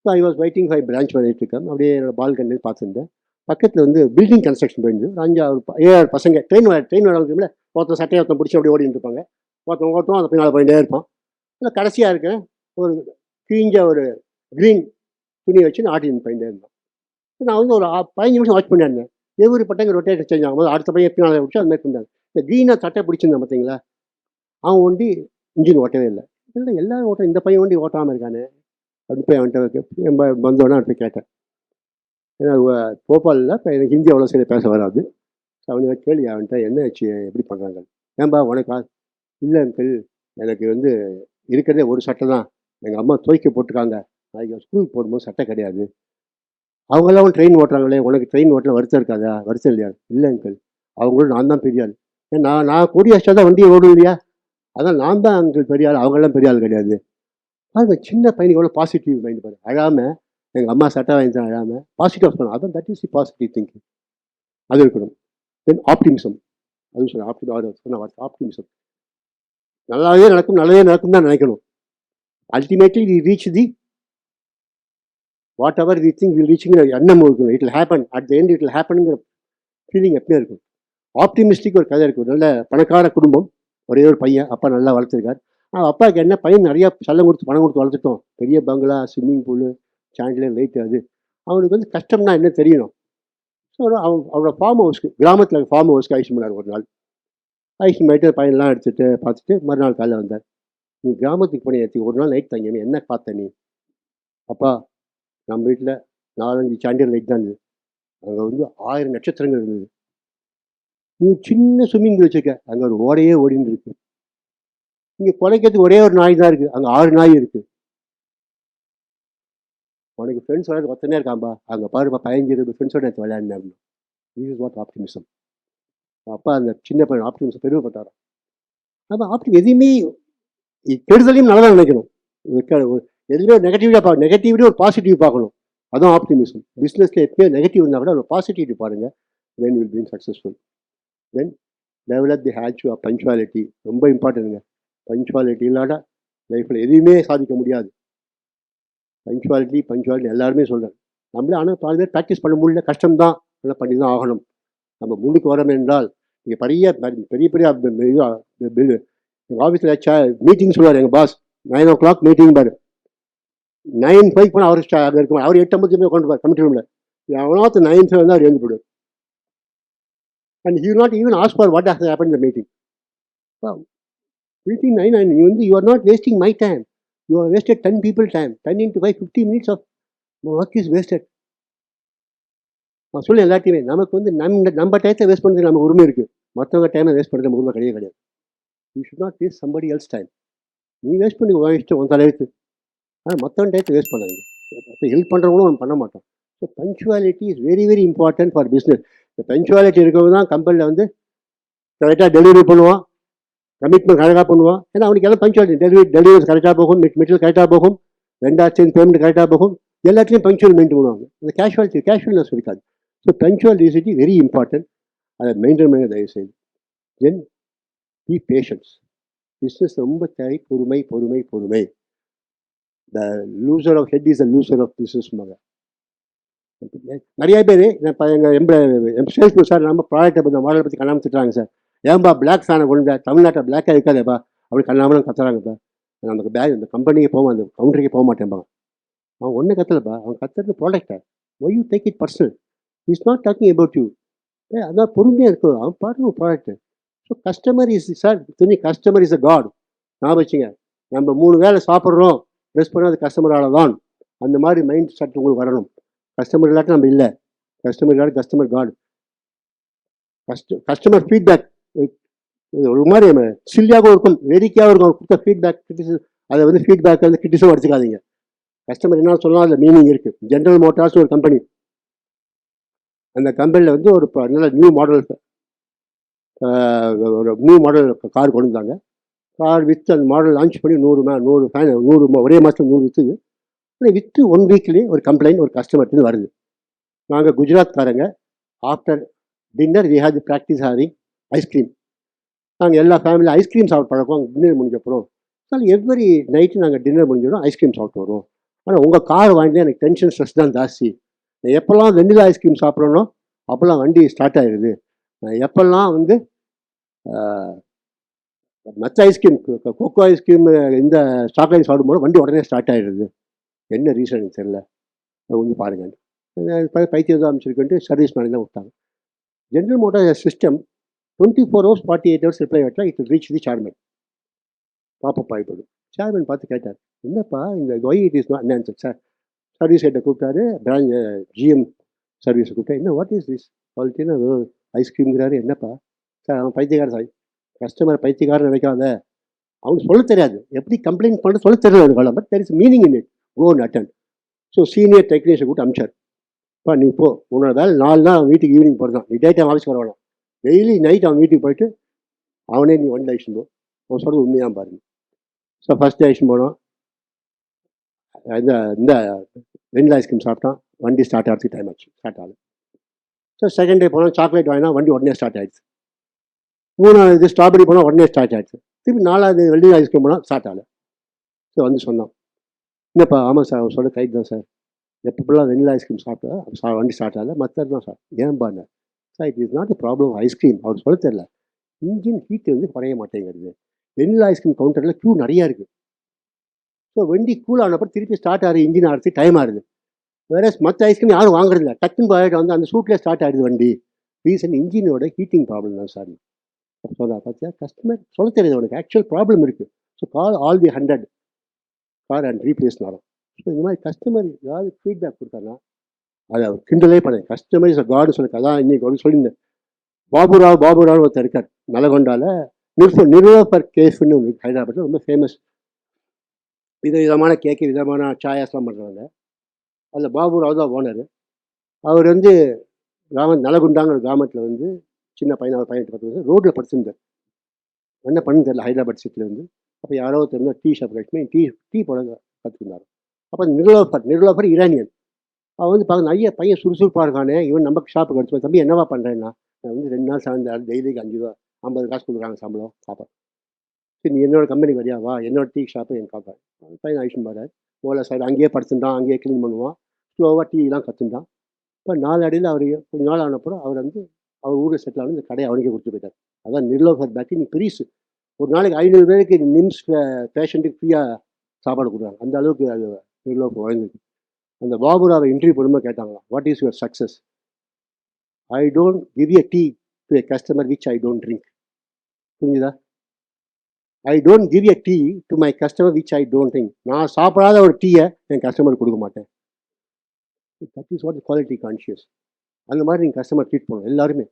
So I was waiting for branch manager இருக்கேன். அப்படியே என்னோட பால்கனி பார்த்துருந்தேன். பக்கத்தில் வந்து பில்டிங் கன்ஸ்ட்ரக்ஷன் போயிருந்தது. ஒரு 5-6 பசங்க ட்ரெயின் வரதுக்குள்ள ஒருத்தன் சட்டையை ஒருத்தன் பிடிச்சி அப்படியே ஓடிட்டு இருப்பாங்க. ஒருத்தன் அந்த பின்னால் போயிட்டே இருப்பான். இல்லை கடைசியாக இருக்கேன், ஒரு கிழிஞ்ச ஒரு க்ரீன் துணியை வச்சு நான் ஆட்டின்னு போயிட்டே இருந்தேன். நான் வந்து ஒரு 15 நிமிஷம் வாட்ச் பண்ணியிருந்தேன். எவ்வளோ பட்டங்க ரொட்டேட் சேஞ்ச் ஆகும்போது அடுத்த பையன் பின்னால் பிடிச்சி அது மாதிரி பண்ணாங்க. இந்த க்ரீனாக சட்டை பிடிச்சிருந்தேன் பார்த்தீங்களா, அவன் ஒண்டி இன்ஜின் ஓட்டவே இல்லை. இல்லை எல்லாரும் ஓட்டம், இந்த பையன் ஒண்டி ஓட்டாமல் இருக்கானே அப்படி போய் அவன்கிட்ட வந்தோடனே அவன் போய் கேட்டேன். ஏன்னா போபாலில் இப்போ எனக்கு ஹிந்தி அவ்வளோ சரி பேச வராது. அவனுக்கு கேள்வி அவன்கிட்ட என்ன ஆச்சு, எப்படி பண்ணுறாங்க, ஏன்பா உனக்கா? இல்லை அங்கிள், எனக்கு வந்து இருக்கிறதே ஒரு சட்டை தான், எங்கள் அம்மா துவைக்க போட்டுருக்காங்க, நாளைக்கு ஸ்கூலுக்கு போடும்போது சட்டை கிடையாது. அவங்களாம் ட்ரெயின் ஓட்டுறாங்களே, உனக்கு ட்ரெயின் ஓட்டலாம் வருத்தம் இருக்காதா? வருத்தம் இல்லையா? இல்லை அங்கிள், அவங்களும் நான் தான் பெரிய ஆள். ஏன் நான் கூடிய அஷ்டா தான் வண்டியை ஓடும் இல்லையா, அதான் நான் தான் அங்கிள் பெரிய ஆள், அவங்களாம் பெரிய ஆள் கிடையாது. அது சின்ன பையனுக்கு எவ்வளோ பாசிட்டிவ் மைண்ட் பாரு. அழாமல் எங்கள் அம்மா சட்டை வாங்கி தான் அழாமல் பாசிட்டிவ் பண்ணணும். அதான் that is the positive thinking. அது இருக்கணும். தென் ஆப்டிமிசம், அதுவும் சொன்ன ஆப்டிமிசம். நல்லதே நடக்கும் தான் நினைக்கணும். Ultimately we reach the whatever we think will ரீச்சிங்கிற எண்ணம் இருக்கணும். It will happen at the end, it will ஹேப்பனுங்கிற ஃபீலிங் எப்பவுமே இருக்கும். ஆப்டிமிஸ்டிக் ஒரு கதை இருக்கும். நல்ல பணக்கார குடும்பம், ஒரே ஒரு பையன், அப்பா நல்லா வளர்த்துருக்கார். அப்பாவுக்கு என்ன, பையன் நிறையா செல்லம் கொடுத்து பணம் கொடுத்து வளர்த்துட்டோம், பெரிய பங்களா, ஸ்விம்மிங் பூலு, சாண்டிலர், லைட்டு. அது அவனுக்கு வந்து கஷ்டம்னா என்ன தெரியணும். ஸோ அவரோட ஃபார்ம் ஹவுஸ்க்கு, கிராமத்தில் ஃபார்ம் ஹவுஸ்க்கு ஐஷன் பண்ணார். ஒரு நாள் ஐஷன் போயிட்டு பையன்லாம் எடுத்துகிட்டு பார்த்துட்டு மறுநாள் காலையில் வந்தார். நீ கிராமத்துக்கு போனி ஏற்றி ஒரு நாள் நைட் தங்கியமே, என்ன பார்த்த நீ? அப்பா, நம்ம வீட்டில் 4-5 சாண்டியர் லைட் தான் இருந்தது, அங்கே வந்து 1000 நட்சத்திரங்கள் இருந்தது. நீ சின்ன ஸ்விம்மிங் பூல் வச்சுருக்க, அங்கே ஒரு ஓடையே ஓடின்னு இருக்கு. இங்கே குறைக்கிறதுக்கு ஒரே ஒரு நாய் தான் இருக்குது, அங்கே 6 நாய் இருக்குது. உனக்கு ஃப்ரெண்ட்ஸ் விளையாடு ஒருத்தனே இருக்காம்பா, அங்கே பாருப்பா 15-20 ஃப்ரெண்ட்ஸோட எடுத்து விளையாடினேன். This is what optimism. அப்பா அந்த சின்ன பையன் ஆப்டிமிசம் பெருமைப்பட்டாராம். அப்போ எதையுமே கெடுதலையும் நல்லா நினைக்கணும். எதுவுமே நெகட்டிவிட்டி ஒரு பாசிட்டிவ் பார்க்கணும். அதுவும் ஆப்டிமிசம். பிஸ்னஸில் எப்பயுமே நெகட்டிவ் இருந்தால் கூட ஒரு பாசிட்டிவிட்டி பாருங்கள். Then will being successful. Then develop the hatch of punctuality. ரொம்ப இம்பார்ட்டன்ட்டுங்க. பஞ்சுவாலிட்டி இல்லாத லைஃப்பில் எதுவுமே சாதிக்க முடியாது. பஞ்சுவாலிட்டி எல்லாருமே சொல்கிறாங்க. நம்மளே ஆனால் பாதி பேர் ப்ராக்டிஸ் பண்ண முடியல, கஷ்டம்தான், நல்லா பண்ணி தான் ஆகணும். நம்ம முன்னுக்கு வரோம் என்றால் நீங்கள் பெரிய எங்கள் ஆஃபீஸில் மீட்டிங் சொல்லுவார் எங்கள் பாஸ். 9 o'clock மீட்டிங் பாரு, 9:05 போனால் அவர் அங்கே இருக்கும். அவர் 8:50 கொண்டு போவார் கமிட்டி ரூமில். எவனாவது 9:05 வந்து அவர் எழுந்து போடுவார். And he will not even ask for what has happened in the meeting. Meeting 9, you are not wasting my time. You have wasted 10 people time. 10 into 5, 50 minutes of work is wasted. நான் சொல்ல எல்லாத்தையுமே நமக்கு வந்து நம்ம டயத்தை waste பண்ணுறது நமக்கு உரிமை இருக்குது. மற்றவங்க டைமை வேஸ்ட் பண்ணுறது நம்ம உரிமை கிடையாது. You should not waste somebody else time. நீ வேஸ்ட் பண்ணி இஷ்டம் உன் தலையெழுத்து. ஆனால் மற்றவங்க டயத்தை வேஸ்ட் பண்ணாங்க. அப்போ ஹெல்ப் பண்ணுறவங்களும் நம்ம பண்ண மாட்டோம். So punctuality is very very important for business. இந்த பஞ்சுவாலிட்டி இருக்கவங்க தான் கம்பெனியில் வந்து கரெக்டாக டெலிவரி பண்ணுவான், கமிட்மெண்ட் கரெக்டாக பண்ணுவான். ஏன்னா அவனுக்கு எல்லாம் பஞ்சுவாலிட்டி, டெலிவரி கரெக்டாக போகும், மெட்டீரியல் கரெக்டாக போகும், ரெண்டாச்சும் பேமெண்ட் கரெக்டாக போகும், எல்லாத்தையும் பஞ்சுவல் மெயின்டைன் பண்ணுவாங்க. அந்த கேஷுவல்னஸ் இருக்காது. So punctuality very important. அதை மெயின்டைன் பண்ண தயவு செய்து. தென் பி பேஷன்ஸ். பிஸ்னஸ் ரொம்ப தேவை பொறுமை. The loser of head is the loser of business. நிறைய பேர் எங்கள் சேல்ஸ் சார் நம்ம ப்ராடக்ட்டை பற்றி மாடலை பற்றி கண்ணாமல் திட்டுறாங்க சார். ஏன்பா பிளாக் ஃபேனை கொண்டு தமிழ்நாட்டில் பிளாக்காக இருக்காதேப்பா அப்படி கண்ணாமலாம் கத்துறாங்கப்பா. நமக்கு இந்த கம்பெனிக்கு போவேன், அந்த கவுண்டருக்கு போக மாட்டேன்ப்பா. அவன் ஒன்றும் கத்தலைப்பா, அவன் கத்துறது ப்ராடக்டை. Why you take it personal? Is not talking about you. அதான் பொறுமையாக இருக்கும். அவன் பாட்டு product. So customer is sir துணி கஸ்டமர் இஸ் அ காட். நான் வச்சுங்க நம்ம 3 வேளை சாப்பிட்றோம் ட்ரெஸ் பண்ணால் அது கஸ்டமரால தான். அந்த மாதிரி மைண்ட் செட் உங்களுக்கு வரணும். கஸ்டமர் இல்லாட்டி நம்ம இல்லை. கஸ்டமர் இல்லாட்டி கஸ்டமர் காட். கஸ்டமர் ஃபீட்பேக் ஒரு மாதிரி சில்லியாகவும் இருக்கும், வேடிக்கையாகவும் இருக்கும். அவர் கொடுத்த ஃபீட்பேக் அதை வந்து ஃபீட்பேக் வந்து கிரிட்டிசம் அடிச்சுக்காதீங்க. கஸ்டமர் என்ன சொல்லலாம் அதில் மீனிங் இருக்குது. ஜென்ரல் மோட்டார்ஸ் ஒரு கம்பெனி, அந்த கம்பெனியில் வந்து ஒரு நல்ல நியூ மாடல் கார் கொண்டு வந்தாங்க. கார் விற்று அந்த மாடல் லான்ச் பண்ணி 100 ஃபேன் 100 ஒரே மாதம் 100 விற்றுது. விற்று 1 வீக்லேயே ஒரு கம்ப்ளைண்ட் ஒரு கஸ்டமர்ட்டு வருது. நாங்கள் குஜராத்காரங்க. After dinner we have the practice having ice cream. நாங்கள் எல்லா ஃபேமிலியும் ஐஸ்கிரீம் சாப்பிட்டு பழக்கம். டின்னர் முடிஞ்சப்பறம் அதனால் எவ்ரி நைட்டு நாங்கள் டின்னர் முடிஞ்சிடும் ஐஸ்கிரீம் சாப்பிட்டு வருவோம். ஆனால் உங்கள் கார் வாங்கிட்டு எனக்கு டென்ஷன் ஸ்ட்ரெஸ் தான் ஜாஸ்தி. நான் எப்போல்லாம் வெண்ணிலா ஐஸ்கிரீம் சாப்பிட்றேனோ அப்போல்லாம் வண்டி ஸ்டார்ட் ஆகிடுது. நான் எப்போல்லாம் வந்து மற்ற ஐஸ்கிரீம் கோகோ ஐஸ்கிரீம் இந்த சாக்லேட் சாப்பிடும்போது வண்டி உடனே ஸ்டார்ட் ஆகிடுது. என்ன ரீசன் எனக்கு தெரியல, கொஞ்சம் பாருங்கள். பைத்தியம் தான் அமைச்சிருக்குன்ட்டு சர்வீஸ் மேனேஜ் தான் விட்டாங்க. General motor system 24 hours 48 hours reply ஆகிட்டா it reach the chairman. Pop up ஆகிப்படும். சேர்மன் பார்த்து கேட்டார், என்னப்பா இந்த why it is not answer. Sir service ஹெட்டை கூப்பிட்டாரு, பிரான்ச் ஜிஎம் சர்வீஸை கூப்பிட்டா, என்ன வாட் இஸ் திஸ் குவாலிட்டின்னு ஐஸ்கிரீம்ங்கிறாரு. என்னப்பா சார் அவன் பைத்தியக்காரன் சார், கஸ்டமர் பைத்தியக்காரன் நினைக்காத. அவனுக்கு சொல்ல தெரியாது, எப்படி கம்ப்ளைண்ட் பண்ண சொல்ல தெரியல அவனுக்கு. But there is meaning in it, go and attend. So senior technician கூப்பிட்டு அமிச்சார். இப்போ நீ போ, உன்னோட வேலை 4 நாள் அவன் வீட்டுக்கு ஈவினிங் போகிறதான். நீ டே டைம் ஆஃபீஸ் வர வேணாம். டெய்லி நைட் அவன் வீட்டுக்கு போயிட்டு அவனே நீ வண்டி அழிச்சுட்டு போ. அவன் சொல்கிறது உண்மையாக பாருங்க. ஸோ ஃபஸ்ட் டே அழிச்சுட்டு போனோம். இந்த வெண்ணிலா ஐஸ்கிரீம் சாப்பிட்டான், வண்டி ஸ்டார்ட் ஆகிறதுக்கு டைம் ஆச்சு, ஸ்டார்ட் ஆகல. ஸோ செகண்ட் டே போனால் சாக்லேட் வாங்கினா வண்டி உடனே ஸ்டார்ட் ஆகிடுச்சு. 3வது ஸ்ட்ராபெரி போனால் உடனே ஸ்டார்ட் ஆகிடுச்சு. திருப்பி 4வது வெண்ணிலா ஐஸ்கிரீம் போனால் ஸ்டார்ட் ஆகலை. ஸோ வந்து சொன்னான், என்னப்பா ஆமாம் சார் அவர் சொல்ல கைட் தான் சார், எப்பப்பெல்லாம் வெண்ணிலா ஐஸ்கிரீம் சாப்பிட்டா வண்டி ஸ்டார்ட் ஆகலை, மற்றது தான் சார். ஏன்பாங்க sir, it is not a problem ice cream. அவர் சொல்ல தெரியல, இன்ஜின் ஹீட்டு வந்து குறைய மாட்டேங்கிறது. வெண்ணிலா ஐஸ்கிரீம் கவுண்டரில் க்யூ நிறையா இருக்குது. ஸோ வண்டி கூல் ஆனப்போ திருப்பி ஸ்டார்ட் ஆகுது, இன்ஜின் ஆடுறது டைம் ஆகுது. வேற மற்ற ஐஸ்கிரீம் யாரும் வாங்குறதில்ல, டக்குன்னு போயிட்டு வந்து அந்த சூட்டில் ஸ்டார்ட் ஆகிடுது வண்டி. ரீசன் இன்ஜினோட ஹீட்டிங் ப்ராப்ளம் தான் சார். சொல்ல பார்த்தியா, கஸ்டமர் சொல்ல தெரியுது அவனுக்கு ஆக்சுவல் ப்ராப்ளம் இருக்குது. So call all the 100 car and replace வரும். ஸோ இந்த மாதிரி கஸ்டமர் ஏதாவது ஃபீட்பேக் கொடுத்தாங்கன்னா அதை அவர் கிண்டலே பண்ண. கஸ்டமர் இஸ் அ காடு சொல்லுங்க. அதான் இன்னைக்கு ஒரு சொல்லியிருந்தேன். பாபுராவ் ஒருத்தர் இருக்கார் நலகொண்டாவில். நிர்வபர் கேஃப்னு ஒன்று ஹைதராபாத்தில் ரொம்ப ஃபேமஸ். விதவிதமான கேக்கு, விதமான சாயாஸ்லாம் பண்ணுறாங்க. அதில் பாபுராவ் தான் ஓனர். அவர் வந்து நலகுண்டாங்கிற கிராமத்தில் வந்து சின்ன பையன், அவர் 18-10 வருஷம் ரோட்டில் படுத்துருந்தார். என்ன பண்ணு தெரியல, ஹைதராபாத் சிட்டிலேருந்து. அப்போ யாரோ தெரிஞ்ச டீ ஷாப் கட்சி டீ போட கற்றுக்கிட்டார். அப்போ நிர்லோஃபர் ஈரானியன். அவன் வந்து பார்க்க பையன் சுறுசுறுப்பாக இருக்கானே, இவன் நம்ம ஷாப்புக்கு எடுத்து தம்பி என்னவா பண்ணுறேன்னா, நான் வந்து 2 நாள் சார்ந்த டெய்லிக்கு 5 ரூபா 50 காசு கொடுக்குறாங்க சம்பளம் பார்ப்பேன். சரி நீ என்னோட கம்பெனிக்கு வரியா வா, என்னோட டீ ஷாப்பு என் பார்ப்பேன். பையன் ஆயிஷன் பாரு ஓலை சைடு அங்கேயே படுத்துட்டான், அங்கேயே க்ளீன் பண்ணுவான். ஸ்லோவாக டீலாம் கற்றுட்டான். இப்போ 4 அடியில் அவர் கொஞ்ச நாள் ஆனப்பறம் அவர் வந்து அவர் ஊரில் செட்டில் ஆகணும். இந்த கடையை அவனுக்கே கொடுத்து போயிட்டார். அதான் நிர்லோஃபர் பேக்கரி. நீ பெரிசு, ஒரு நாளைக்கு 500 பேருக்கு நிம்ஸ் பேஷண்ட்டுக்கு ஃப்ரீயாக சாப்பாடு கொடுக்குறாங்க. அந்த அளவுக்கு அது நிர்லோஃபர் வழங்குது. அந்த பாபுராவை இன்டர்வியூ பண்ணும்போது கேட்டாங்களாம், what is your success? I don't give a tea to a customer which I don't drink. புரிஞ்சுதா? I don't give a tea to my customer which I don't drink. நான் சாப்பிடாத ஒரு டீயை என் கஸ்டமருக்கு கொடுக்க மாட்டேன். That is what quality conscious. அந்த மாதிரி நீங்கள் கஸ்டமர் ட்ரீட் பண்ணணும் எல்லாருமே.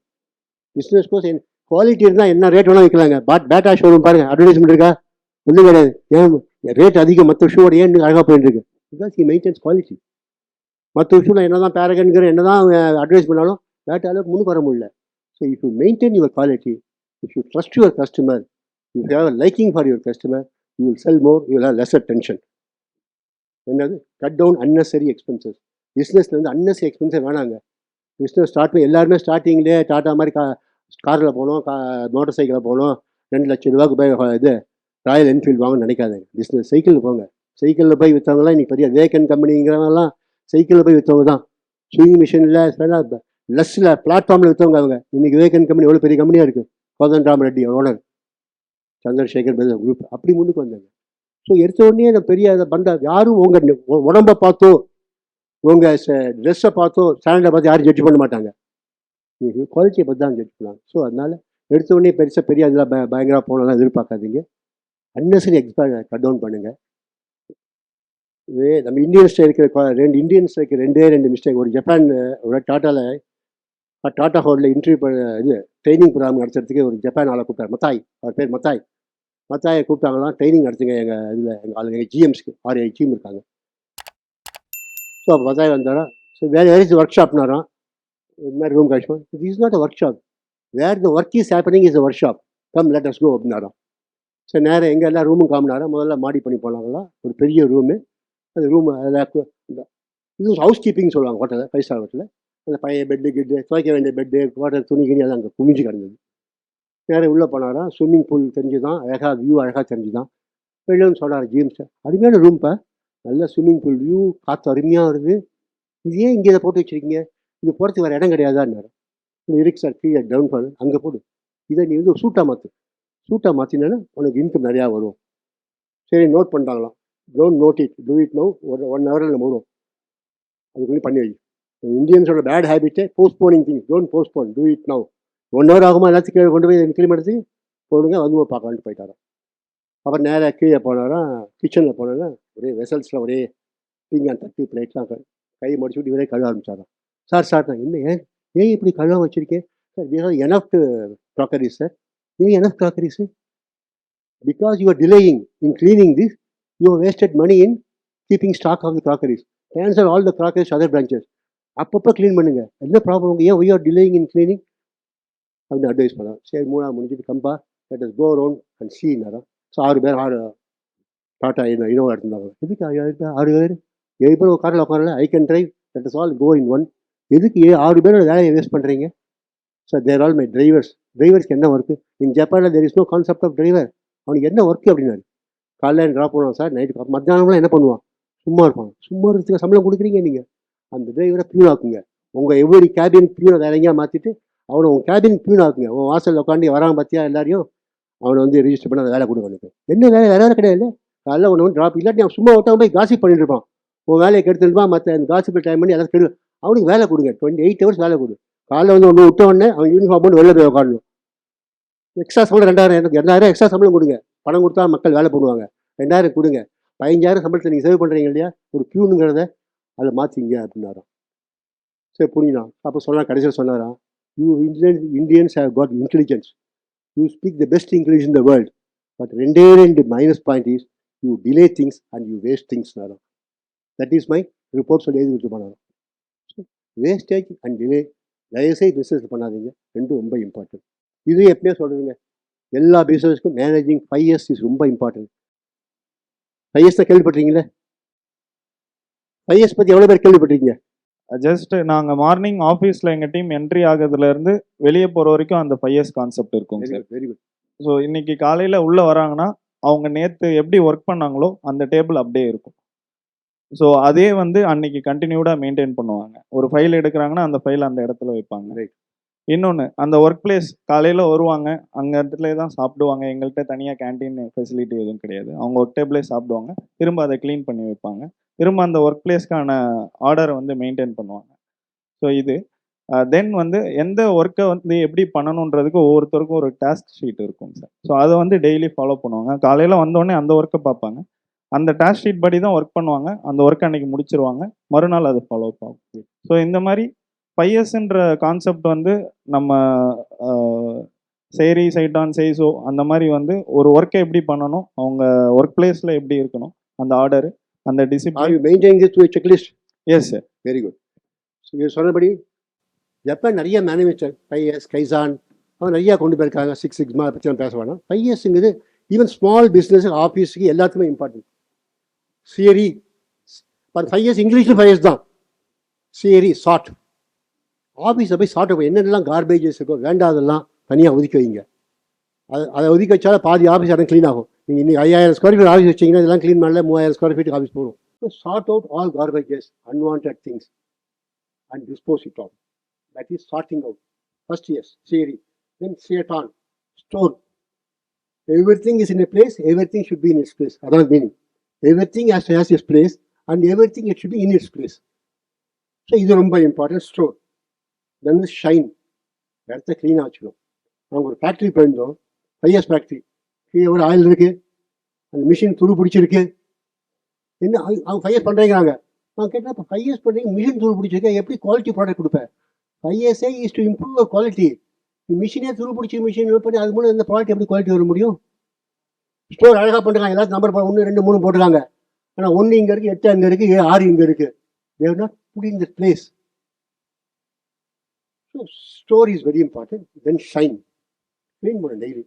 பிஸ்னஸ் கோர்ஸ் குவாலிட்டி இருந்தால் என்ன ரேட் வேணால் வைக்கலாங்க. பேட்டா ஷோரூம் பாருங்கள், அட்வர்டைஸ்மெண்ட் இருக்கா? ஒன்றும் கிடையாது. ஏன் ரேட் அதிகம் மற்ற ஷூவோட ஏன் அழகாக போயிட்டு இருக்கு? Because he maintenance quality. மற்ற ஷூவில் என்ன தான் பேரகன்கிற என்ன தான் அட்வைஸ் பண்ணாலும் பேட்டா அளவுக்கு முன்னுக்கு வர முடியல. So if you maintain your quality, if you trust your customer, you have a liking for your customer, you will sell more, you will have lesser tension. என்னது கட் டவுன் அன்னெசரி எக்ஸ்பென்சஸ். பிஸ்னஸில் வந்து unnecessary expenses வேணாங்க. Business start பண்ணி எல்லாருமே ஸ்டார்டிங்லேயே tata மாதிரி காரில் போகணும், மோட்டர் சைக்கிளில் போகணும், 2 லட்சம் ரூபாய்க்கு போய் இது ராயல் என்ஃபீல்டு வாங்கன்னு நினைக்காதீங்க. பிஸ்னஸ் சைக்கிளில் போங்க. சைக்கிளில் போய் விற்றவங்களாம் இன்றைக்கி பெரிய வேக்கன் கம்பெனிங்கிறவங்கலாம் சைக்கிளில் போய் விற்றவங்க தான். ஸ்விங் மிஷினில் லெஸ்ஸில் பிளாட்ஃபார்மில் விற்றவங்க அவங்க. இன்றைக்கி வேக்கன் கம்பெனி எவ்வளோ பெரிய கம்பெனியாக இருக்குது. Kodandaram Reddy owner, Chandrasekhar brother group அப்படி முன்னுக்கு வந்தாங்க. ஸோ எடுத்த உடனே அந்த பெரிய அதை பண்ற யாரும் உங்கள் உடம்பை பார்த்தோ உங்கள் ட்ரெஸ்ஸை பார்த்தோ சேனலை பார்த்து யாரும் ஜட்ஜ் பண்ண மாட்டாங்க. நீங்கள் குவாலிட்டியை பற்றி தான் ஜட்ஜ் பண்ணலாம். ஸோ அதனால் எடுத்த உடனே பெருசாக பெரிய அதில் பயங்கரமாக போனலாம் எதிர்பார்க்காதீங்க. அன்னெசரி எக்ஸ்பெக்ட் கட் டவுன் பண்ணுங்கள். நம்ம இந்தியன்ஸில் இருக்கிற இந்தியன்ஸில் இருக்கிற ரெண்டு மிஸ்டேக். ஒரு ஜப்பான் ஒரு டாட்டா ஹோட்டலில் இன்டர்வியூ ட்ரைனிங் ப்ரோக்ராம் நடத்துறதுக்கு ஒரு ஜப்பான் ஆளை கூப்பிட்டார். மத்தாய், அவர் பேர் மத்தாயை கூப்பிட்டாங்களாம். ட்ரைனிங் நடத்துங்க எங்கள் ஆளுங்க, எங்கள் ஜிஎம்ஸ்க்கு 6-7 ஜிஎம் இருக்காங்க. ஸோ அப்போ மத்தாய் வந்தாரா. ஸோ வேறு ஒர்க் ஷாப்னாராம். இது மாதிரி ரூம் கழிச்சு, it is not a workshop, where the work is happening is a workshop, come let us go அப்படின்னாராம். ஸோ நேரம் எங்கள் எல்லா ரூமும் காமினாரா. முதல்ல மாடி பண்ணி போனாங்களா, ஒரு பெரிய ரூமு. அந்த ரூம் அதில் இது ஹவுஸ் கீப்பிங் சொல்லுவாங்க ஹோட்டலில், 5 ஸ்டார் ஹோட்டலில். அந்த பழைய பெட்டு கிட்டு துவைக்க வேண்டிய பெட்டு குவாட்டர் துணி கிணி அது அங்கே குமிஞ்சு கிடந்தது. நேரம் உள்ளே போனாரா. ஸ்விம்மிங் பூல் தெரிஞ்சுதான், அழகாக வியூ அழகாக தெரிஞ்சுதான். வெளியும் சொன்னார் ஜேம்ஸ், அருமையான ரூம்ப்பா, நல்ல ஸ்விம்மிங் பூல் வியூ, காற்று அருமையாக வருது, இது ஏன் இங்கே இதை போட்டு வச்சுருக்கீங்க, இது போகிறதுக்கு வேறு இடம் கிடையாதான்னாரு. இருக்கு சார், கீழே டவுன் பண்ணு, அங்கே போடு, இதை நீ வந்து சூட்டாக மாற்றினா உனக்கு இன்கம் நிறையா வரும். சரி, நோட் பண்ணிட்டாங்களாம். Don't note it, do it no, 1 ஹவரில் நம்ம வரும், அதுக்குள்ளே பண்ணி வை. இந்தியன்ஸோட பேட் ஹேபிட்டே postponing things. Don't postpone, do it now. 1 hour ஆகுமா, எல்லாத்தையும் கீழே கொண்டு போய் கிளீன் எடுத்து போடுங்க, வந்து பார்க்கலான்ட்டு போயிட்டாராம். அப்புறம் நேராக கீழே போனாராம். கிச்சனில் போனாரா, ஒரே வெசல்ஸில் ஒரே பீங்கான் தட்டு பிளேட்லாம் கை முடிச்சு விட்டு இவரே கழுவ ஆரம்பிச்சாராம். சார் நான் என்ன ஏன் இப்படி கழுவ வச்சுருக்கேன் சார், எனஃப் க்ராக்கரிஸ் சார், ஏன் enough crockeries, because you are delaying in cleaning this, you are wasted money in keeping stock of the crockeries, transfer all the crockeries other branches, அப்பப்போ க்ளீன் பண்ணுங்கள், என்ன ப்ராப்ளம், ஏன் we are delaying in cleaning அப்படின்னு advice பண்ணலாம். சரி, 3 முடிஞ்சிட்டு கம்பா let us go around and சீனாராம். ஸோ 6 பேர் டாட்டா இனோவா எடுத்துருந்தாங்க. எதுக்கு 6 பேர் 7 பேர் ஒரு காரில் உட்காரல, I can drive, let us all go in one. எதுக்கு 6 பேரோட வேலையை வேஸ்ட் பண்ணுறீங்க சார், தேர் ஆல் மை டிரைவர்ஸ்க்கு என்ன ஒர்க்கு இன் ஜப்பானில், there is no concept of driver, அவனுக்கு என்ன ஒர்க்கு அப்படின்னாரு. காலைல ட்ராப் பண்ணுவான் சார், நைட்டு மத்தியானம்லாம் என்ன பண்ணுவான், சும்மா இருப்பான். சும்மா இருக்கிறதுக்கு சம்பளம் கொடுக்குறீங்க நீங்கள், அந்த டிரைவரை பியூன் ஆக்குங்க. உங்கள் எவ்வளோ கேபின் பியூனை வேற எங்கேயா மாற்றிட்டு அவனை உங்கள் கேபின் பியூன் ஆக்குங்க. உன் வாசலில் உட்காந்து வரான் பார்த்தியா எல்லாரையும், அவனை வந்து ரிஜிஸ்டர் பண்ணி அந்த வேலை கொடுக்க. என்ன வேலை கிடையாது. காலைல ஒன்று ட்ராப், இல்லாட்டி அவன் சும்மா ஒருத்தவன் போய் காசிப் பண்ணிட்டு இருப்பான், உன் வேலையை கெடுத்துருப்பான், மற்ற காசிப்பில் டைம் பண்ணி எல்லாம் கெடு. அவனுக்கு வேலை கொடுங்க, 28 ஹவர்ஸ் வேலை கொடு. காலைல வந்து ஒன்று விட்ட உடனே அவன் யூனிஃபார்ம் போட்டு வெளில போய் உட்காடணும். எக்ஸ்ட்ரா சம்பளம் 2000 எக்ஸ்ட்ரா சம்பளம் கொடுங்க. பணம் கொடுத்தா மக்கள் வேலை பண்ணுவாங்க. 2000 கொடுங்க. 15,000 சம்பளத்தை நீங்கள் சேவ் பண்ணுறீங்க இல்லையா, ஒரு பியூனுங்கிறத அதை மாற்றிங்க அப்படின்னாராம். சரி, புரிஞ்சுதான். அப்போ சொல்லலாம், கடைசியில் சொன்னாராம், you Indians have God intelligence, you speak the best English in the world, but 2 minus point is you delay things and you waste things. That is my report சொல்லி எழுதி கொடுத்து பண்ணாங்க. வேஸ்டேஜ் அண்ட் டிலே தயவுசெய்து business பண்ணாதீங்க, ரெண்டும் ரொம்ப important. இது எப்பயுமே சொல்கிறதுங்க, எல்லா பிஸ்னஸ்க்கும் மேனேஜிங் 5 இயர்ஸ் இஸ் ரொம்ப இம்பார்ட்டன்ட். 5 இயர்ஸ் தான் கேள்விப்பட்டிருக்கீங்களே, 5 இயர்ஸ் பற்றி எவ்வளோ பேர் கேள்விப்பட்டிருக்கீங்க? ஜஸ்ட் நாங்கள் மார்னிங் ஆஃபீஸில் எங்கள் டீம் என்ட்ரி ஆகிறதுலேருந்து வெளியே போகிற வரைக்கும் அந்த 5 இயர்ஸ் கான்செப்ட் இருக்கும் சார். Very good. ஸோ இன்னைக்கு காலையில் உள்ளே வராங்கன்னா அவங்க நேற்று எப்படி ஒர்க் பண்ணாங்களோ அந்த டேபிள் அப்படியே இருக்கும். ஸோ அதே வந்து அன்னைக்கு கண்டினியூடாக மெயின்டைன் பண்ணுவாங்க. ஒரு ஃபைல் எடுக்கிறாங்கன்னா அந்த ஃபைல் அந்த இடத்துல வைப்பாங்க. ரைட். இன்னொன்று, அந்த ஒர்க் பிளேஸ் காலையில் வருவாங்க, அங்கே இடத்துல தான் சாப்பிடுவாங்க. எங்கள்கிட்ட தனியாக கேன்டீன் ஃபெசிலிட்டி எதுவும் கிடையாது. அவங்க ஒர்க் டேபிளே சாப்பிடுவாங்க, திரும்ப அதை க்ளீன் பண்ணி வைப்பாங்க, திரும்ப அந்த ஒர்க் பிளேஸ்க்கான ஆர்டரை வந்து மெயின்டைன் பண்ணுவாங்க. ஸோ இது தென் வந்து எந்த ஒர்க்கை வந்து எப்படி பண்ணணுன்றதுக்கு ஒவ்வொருத்தருக்கும் ஒரு டாஸ்க் ஷீட் இருக்கும் சார். ஸோ அதை வந்து டெய்லி ஃபாலோ பண்ணுவாங்க. காலையில் வந்தோடனே அந்த ஒர்க்கை பார்ப்பாங்க, அந்த டாஸ்க் ஷீட் படி தான் ஒர்க் பண்ணுவாங்க, அந்த ஒர்க் அன்னைக்கு முடிச்சிருவாங்க, மறுநாள் அதை ஃபாலோ ஆகும். ஸோ இந்த மாதிரி 5 இயர்ஸ்ன்ற கான்செப்ட் வந்து நம்ம சேரி சைட்டான் செய்சோ அந்த மாதிரி வந்து ஒரு ஒர்க்கை எப்படி பண்ணணும், அவங்க ஒர்க் பிளேஸில் எப்படி இருக்கணும், அந்த ஆர்டரு, அந்த discipline maintain this to checklist. Yes sir. Very good. நீங்கள் சொன்னபடி ஜப்பான் நிறைய மேனுஃபேக்சர் 5 இயர்ஸ் கைசான் அவன் நிறையா கொண்டு போயிருக்காங்க. 6 சிக்மா பற்றி நான் பேச வேணாம். 5 இயர்ஸுங்கிறது ஈவன் ஸ்மால் பிஸ்னஸ் ஆஃபீஸுக்கு எல்லாத்துக்குமே இம்பார்ட்டன்ட். சியரி 5 இயர்ஸ், இங்கிலீஷில் 5 இயர்ஸ் தான். சியரி சார்ட், ஆஃபீஸை போய் சார்ட் என்னென்னலாம் கார்பேஜஸ் இருக்கோ வேண்டாதெல்லாம் தனியாக ஒதுக்கி வைங்க. அதை ஒதுக்கி வச்சாலும் பாதி ஆஃபீஸ் இடம் க்ளீன் ஆகும். நீங்கள் இன்னைக்கு 5000 ஸ்கொயர் ஃபீட் ஆஃபீஸ் வச்சிங்கன்னா இதெல்லாம் க்ளீன் பண்ணல 3000 ஸ்கொயர் ஃபீட் ஆஃபீஸ் போகும். Sort out all garbages, unwanted things and dispose it of. That is sorting out. First yes, theory. Then Satan, store. Everything is in a place, everything should be in its place. That's meaning. Everything has its place and everything it should be in its place. So this is very important. Store. Then the shine. இடத்த க்ளீனாக வச்சுக்கணும். நாங்கள் ஒரு factory போயிருந்தோம், 5 years factory. கீழே ஒரு oil இருக்குது, அந்த மிஷின் துரு பிடிச்சிருக்கு. என்ன அவங்க 5 இயர்ஸ் பண்ணுறேங்கிறாங்க. நான் கேட்டேன், இப்போ 5 இயர்ஸ் பண்ணுறீங்க, மிஷின் துரு பிடிச்சிருக்கேன், எப்படி குவாலிட்டி ப்ராடக்ட் கொடுப்பேன்? 5 இயர்ஸே இஸ் டு இம்ப்ரூவ் குவாலிட்டி. மிஷினே துரு பிடிச்சி மிஷின் பண்ணி அது மூலம் இந்த ப்ராடக்ட் எப்படி குவாலிட்டி வர முடியும்? ஸ்டோர் அழகாக பண்ணுறாங்க, எல்லாத்தையும் நம்பர் 1, 2, 3 போட்டுருக்காங்க. ஆனால் 1 இங்கே இருக்குது, 8 அங்கே இருக்குது, 6 இங்கே இருக்குது. They have not put in the place. So store is very important. Then shine. Clean பண்ண டெய்லி.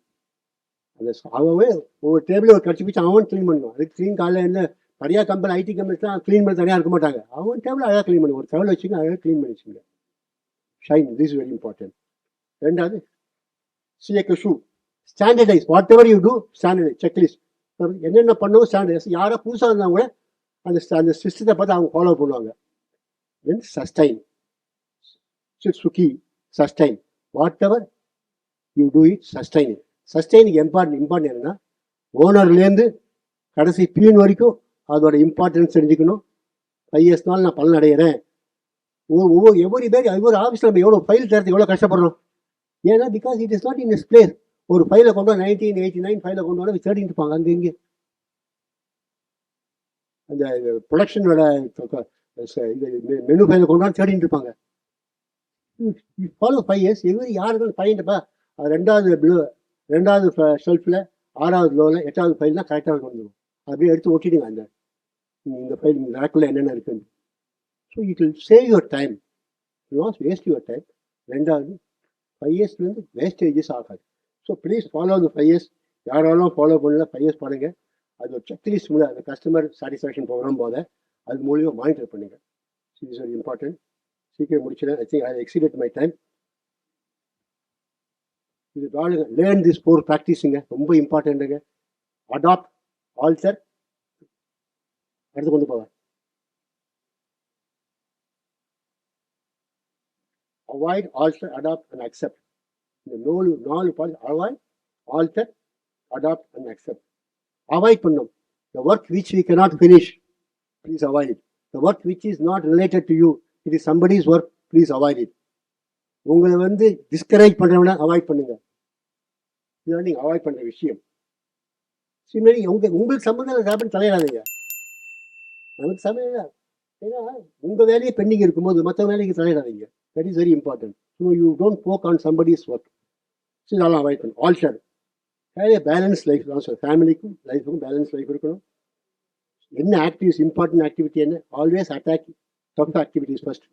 அந்த அவவே ஒவ்வொரு டேபிள் ஒரு கட்சி பிடிச்சி அவன் க்ளீன் பண்ணணும். அதுக்கு க்ளீன் காலையில் என்ன நிறையா கம்பெனி ஐடி கம்பெனிஸ்லாம் க்ளீன் பண்ண தனியாக இருக்க மாட்டாங்க. அவன் டேபிள் அழகாக க்ளீன் பண்ணி ஒரு டேபிள் வச்சுங்க, அழகாக க்ளீன் பண்ணி வச்சுங்க. Shine, this is very important. ரெண்டாவது, சிஎக் ஷூ standardise. Whatever you do standardise checklist. என்னென்ன பண்ணவும் ஸ்டாண்டர்டைஸ். யாராவது புதுசாக இருந்தால் கூட அந்த சிஸ்டத்தை பார்த்து அவங்க ஃபாலோ பண்ணுவாங்க. Then sustain. சுக்கி sustain. Whatever you do it sustain. சஸ்டைனுக்கு இம்பார்ட்டன்ட் என்னன்னா, ஓனர்லேருந்து கடைசி பியூன் வரைக்கும் அதோட இம்பார்ட்டன்ஸ் தெரிஞ்சுக்கணும். 5 இயர்ஸ்னால நான் பலன் அடைகிறேன். ஒவ்வொரு பேர் ஒவ்வொரு ஆஃபீஸில் நம்ம எவ்வளோ ஃபைல் தரத்துக்கு எவ்வளோ கஷ்டப்படுறோம். ஏன்னா because it is not in is place. ஒரு ஃபைலை கொண்டு வர 1989 ஃபைலை கொண்டு வர தேடிட்டு இருப்பாங்க அங்கே இங்கே. அந்த ப்ரொடக்ஷனோட மெனு ஃபைலை கொண்டு வர தேடிட்டு இருப்பாங்க. Follow 5 years. யாருக்கு பையன்ப்பா அது ரெண்டாவது ஷெல்ஃபில் 6வது லோவில் 8வது ஃபைல் தான் கரெக்டாக கொண்டு வரும். அப்படியே எடுத்து ஒட்டிடுங்க அந்த இந்த ஃபைல் இந்த ரேக்குள்ள என்னென்ன இருக்குன்னு. So it will save your time, not waste your time. ரெண்டாவது 5 இயர்ஸ்லேருந்து வேஸ்டேஜஸ் ஆகாது. ஸோ ப்ளீஸ் ஃபாலோ அந்த 5 இயர்ஸ். யாராலும் ஃபாலோ பண்ணல 5 இயர்ஸ் பண்ணுங்க. அது ஒரு செக்லிஸ்ட் மூலம் அந்த கஸ்டமர் சாட்டிஸ்ஃபேக்ஷன் ப்ரோக்ராம் போத அது மூலியமாக மானிட்டர் பண்ணுங்க. It's very important. சீக்கிரம் முடிச்சிடேன். I think I exceeded my time. இது லேர்ன் திஸ் 4 ப்ராக்டிஸுங்க, ரொம்ப இம்பார்ட்டண்ட்டுங்க. அடாப்ட், ஆல்டர், அடுத்து கொண்டு போவேன். Avoid, alter, adapt and accept. இந்த 4 point. Avoid, alter, adapt and accept. Avoid பண்ணும். The work which we cannot finish, please avoid it. The work which is not related to you, it is somebody's work, please avoid it. உங்களை discourage பண்ணுறவன avoid பண்ணுங்க. இதுதான் நீங்கள் avoid பண்ணுற விஷயம். சிமிலி உங்களுக்கு சம்மந்தம் தலையிடாதீங்க. நமக்கு சமையல். ஏன்னா உங்கள் வேலையை பெண்டிங் இருக்கும்போது மற்ற வேலைக்கு தலையிடாதீங்க. That is very important. So you don't poke on somebody's work. So இதெல்லாம் அவாய்ட் பண்ணும். ஆல்டர், நிறைய பேலன்ஸ் லைஃப் தான் சார். ஃபேமிலிக்கும் லைஃபுக்கும் பேலன்ஸ் லைஃப் இருக்கணும். என்ன ஆக்டிவிட்டிஸ், இம்பார்ட்டன்ட் ஆக்டிவிட்டி என்ன, always attack tough activities first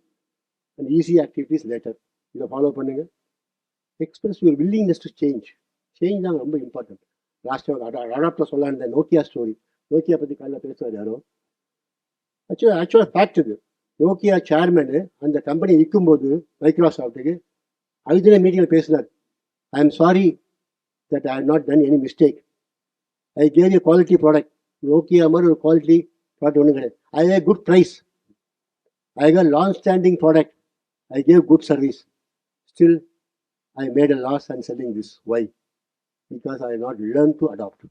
and easy activities later. இதை ஃபாலோ பண்ணுங்கள். Express your willingness to change. Change தான் ரொம்ப இம்பார்ட்டன்ட். லாஸ்ட்டாக அடாப்டில் சொல்ல இருந்த நோக்கியா ஸ்டோரி. நோக்கியா பற்றி காலையில் பேசுவார் யாரோ. ஆக்சுவலாக ஃபேக்ட் இது. நோக்கியா சேர்மனு அந்த கம்பெனி விற்கும்போது மைக்ரோசாஃப்ட்டுக்கு அதுதின மீட்டிங்கில் பேசினார். I am sorry that I have not done any mistake. I gave a quality product. Nokia மாதிரி ஒரு குவாலிட்டி ப்ராடக்ட் ஒன்றும் கிடையாது. I gave good price. I got long standing product. I gave good service. Still, I made a loss on selling this. Why? Because I have not learned to adopt.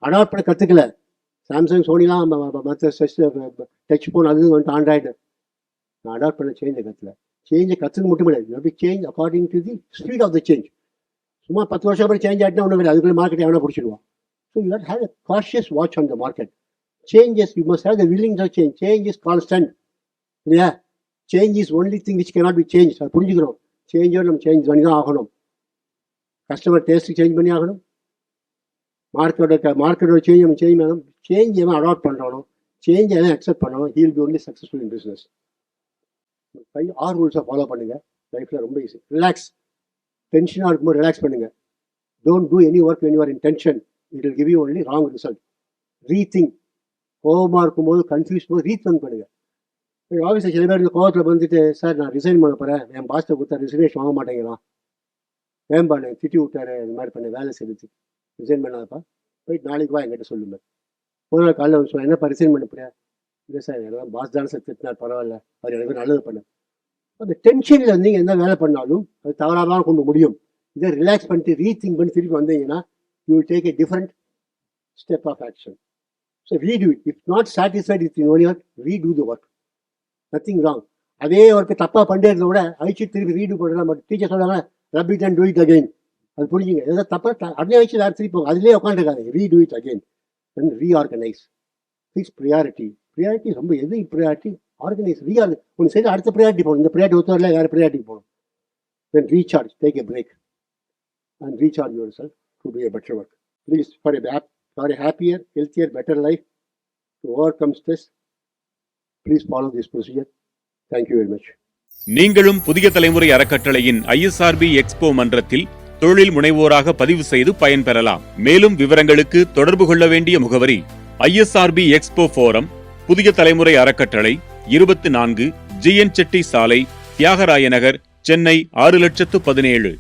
Adopt பண்ண கற்றுக்கல. Samsung, சோனிலாம் மற்ற touch phone அது வந்துட்டு Android. நான் adapt பண்ண சேஞ்சை கற்றுல. சேஞ்சை கற்றுக்கு மட்டும் கிடையாது. எப்படி change according to the speed of the change. சும்மா 10 வருஷம் அப்புறம் சேஞ்ச் ஆகிட்டுனா ஒன்றும் கிடையாது. அதுக்குள்ளே மார்க்கெட் எவனா பிடிச்சிடுவான். So you had have a cautious watch on the market. Changes you must have the willing of change. Change is constant இல்லையா? Change is only thing which cannot be change. அது புரிஞ்சுக்கிறோம். சேஞ்சோடு நம்ம change பண்ணி தான் ஆகணும். Customer taste change பண்ணி ஆகணும். மார்க்கெட்டோட சேஞ்ச் நம்ம சேஞ்ச் பண்ணணும். சேஞ்ச் எவன் அடாப்ட் பண்ணுறானோ, சேஞ்ச் எவன் அக்செப்ட் பண்ணணும், he'll be only successful in business. 5 R ரூல்ஸை ஃபாலோ பண்ணுங்கள். லைஃப்பில் ரொம்ப ஈஸி. ரிலாக்ஸ். டென்ஷனாக இருக்கும்போது ரிலாக்ஸ் பண்ணுங்கள். Don't do any work when you are in tension. It will give you only wrong result. Rethink. கோபமாக இருக்கும்போது, கன்ஃபியூஸ் போது ரீதிங்க் பண்ணுங்கள். ஆஃபீஸில் சில பேர் கோபத்தில் வந்துட்டு, சார் நான் ரிசைன் பண்ண போகிறேன், என் பாஸ்ட்டை கொடுத்தா ரிசர்வேஷன் வாங்க மாட்டேங்கிறான், வேம்பானு திட்டி விட்டாரு, இந்த மாதிரி பண்ண வேலை செலுத்தி ரிசைன் பண்ணாதப்பா, போயிட்டு நாளைக்கு வா என்கிட்ட சொல்லுங்கள். ஒரு நாள் காலையில் வந்து சொல்ல, என்னப்பா ரிசைன் பண்ண போறியா? இல்லை சார் எல்லாம் பாஸ் தானே சார் திட்டினார், பரவாயில்ல, அவர் எனக்கு நல்லது பண்ண. அந்த டென்ஷனில் வந்து நீங்கள் எந்த வேலை பண்ணாலும் அது தவறாக தான் கொண்டு முடியும். இதை ரிலாக்ஸ் பண்ணிட்டு ரீதிங்க் பண்ணி திருப்பி வந்தீங்கன்னா you will take a different step of action. So redo it. If not satisfied with your work, redo the work. Nothing wrong. அதே ஒர்க்கு தப்பாக பண்ணிட்டு விட அழிச்சு திருப்பி ரீடு பண்ணுறதா டீச்சர் சொல்கிறாங்க rub it and do it again. அது புரிஞ்சுங்க. ஏதாவது தப்பாக அப்படியே வச்சு வேறு திருப்பி அதிலே உட்காந்துருக்காங்க. Read it again and reorganise. Fix priority. Priority ரொம்ப எது ப்ரியாரிட்டி? ஆர்கனைஸ். ஒன்று சரி அடுத்த ப்ரியாரிட்டி போகணும். இந்த ப்ரியாரிட்டி ஒருத்தவரில் வேறு ப்ரியாரிட்டிக்கு போகணும். Then recharge. Take a break and recharge yourself to do a better work. Please, for a happier, healthier, better life, to overcome stress, please follow this procedure. Thank you very much. நீங்களும் புதிய தலைமுறை அறக்கட்டளையின் ISRB expo மன்றத்தில் தொழில் முனைவோராக பதிவு செய்து பயன்பெறலாம். மேலும் விவரங்களுக்கு தொடர்பு கொள்ள வேண்டிய முகவரி ISRB எக்ஸ்போ ஃபோரம், புதிய தலைமுறை அறக்கட்டளை, 24 GN செட்டி சாலை, தியாகராய நகர், சென்னை 6017.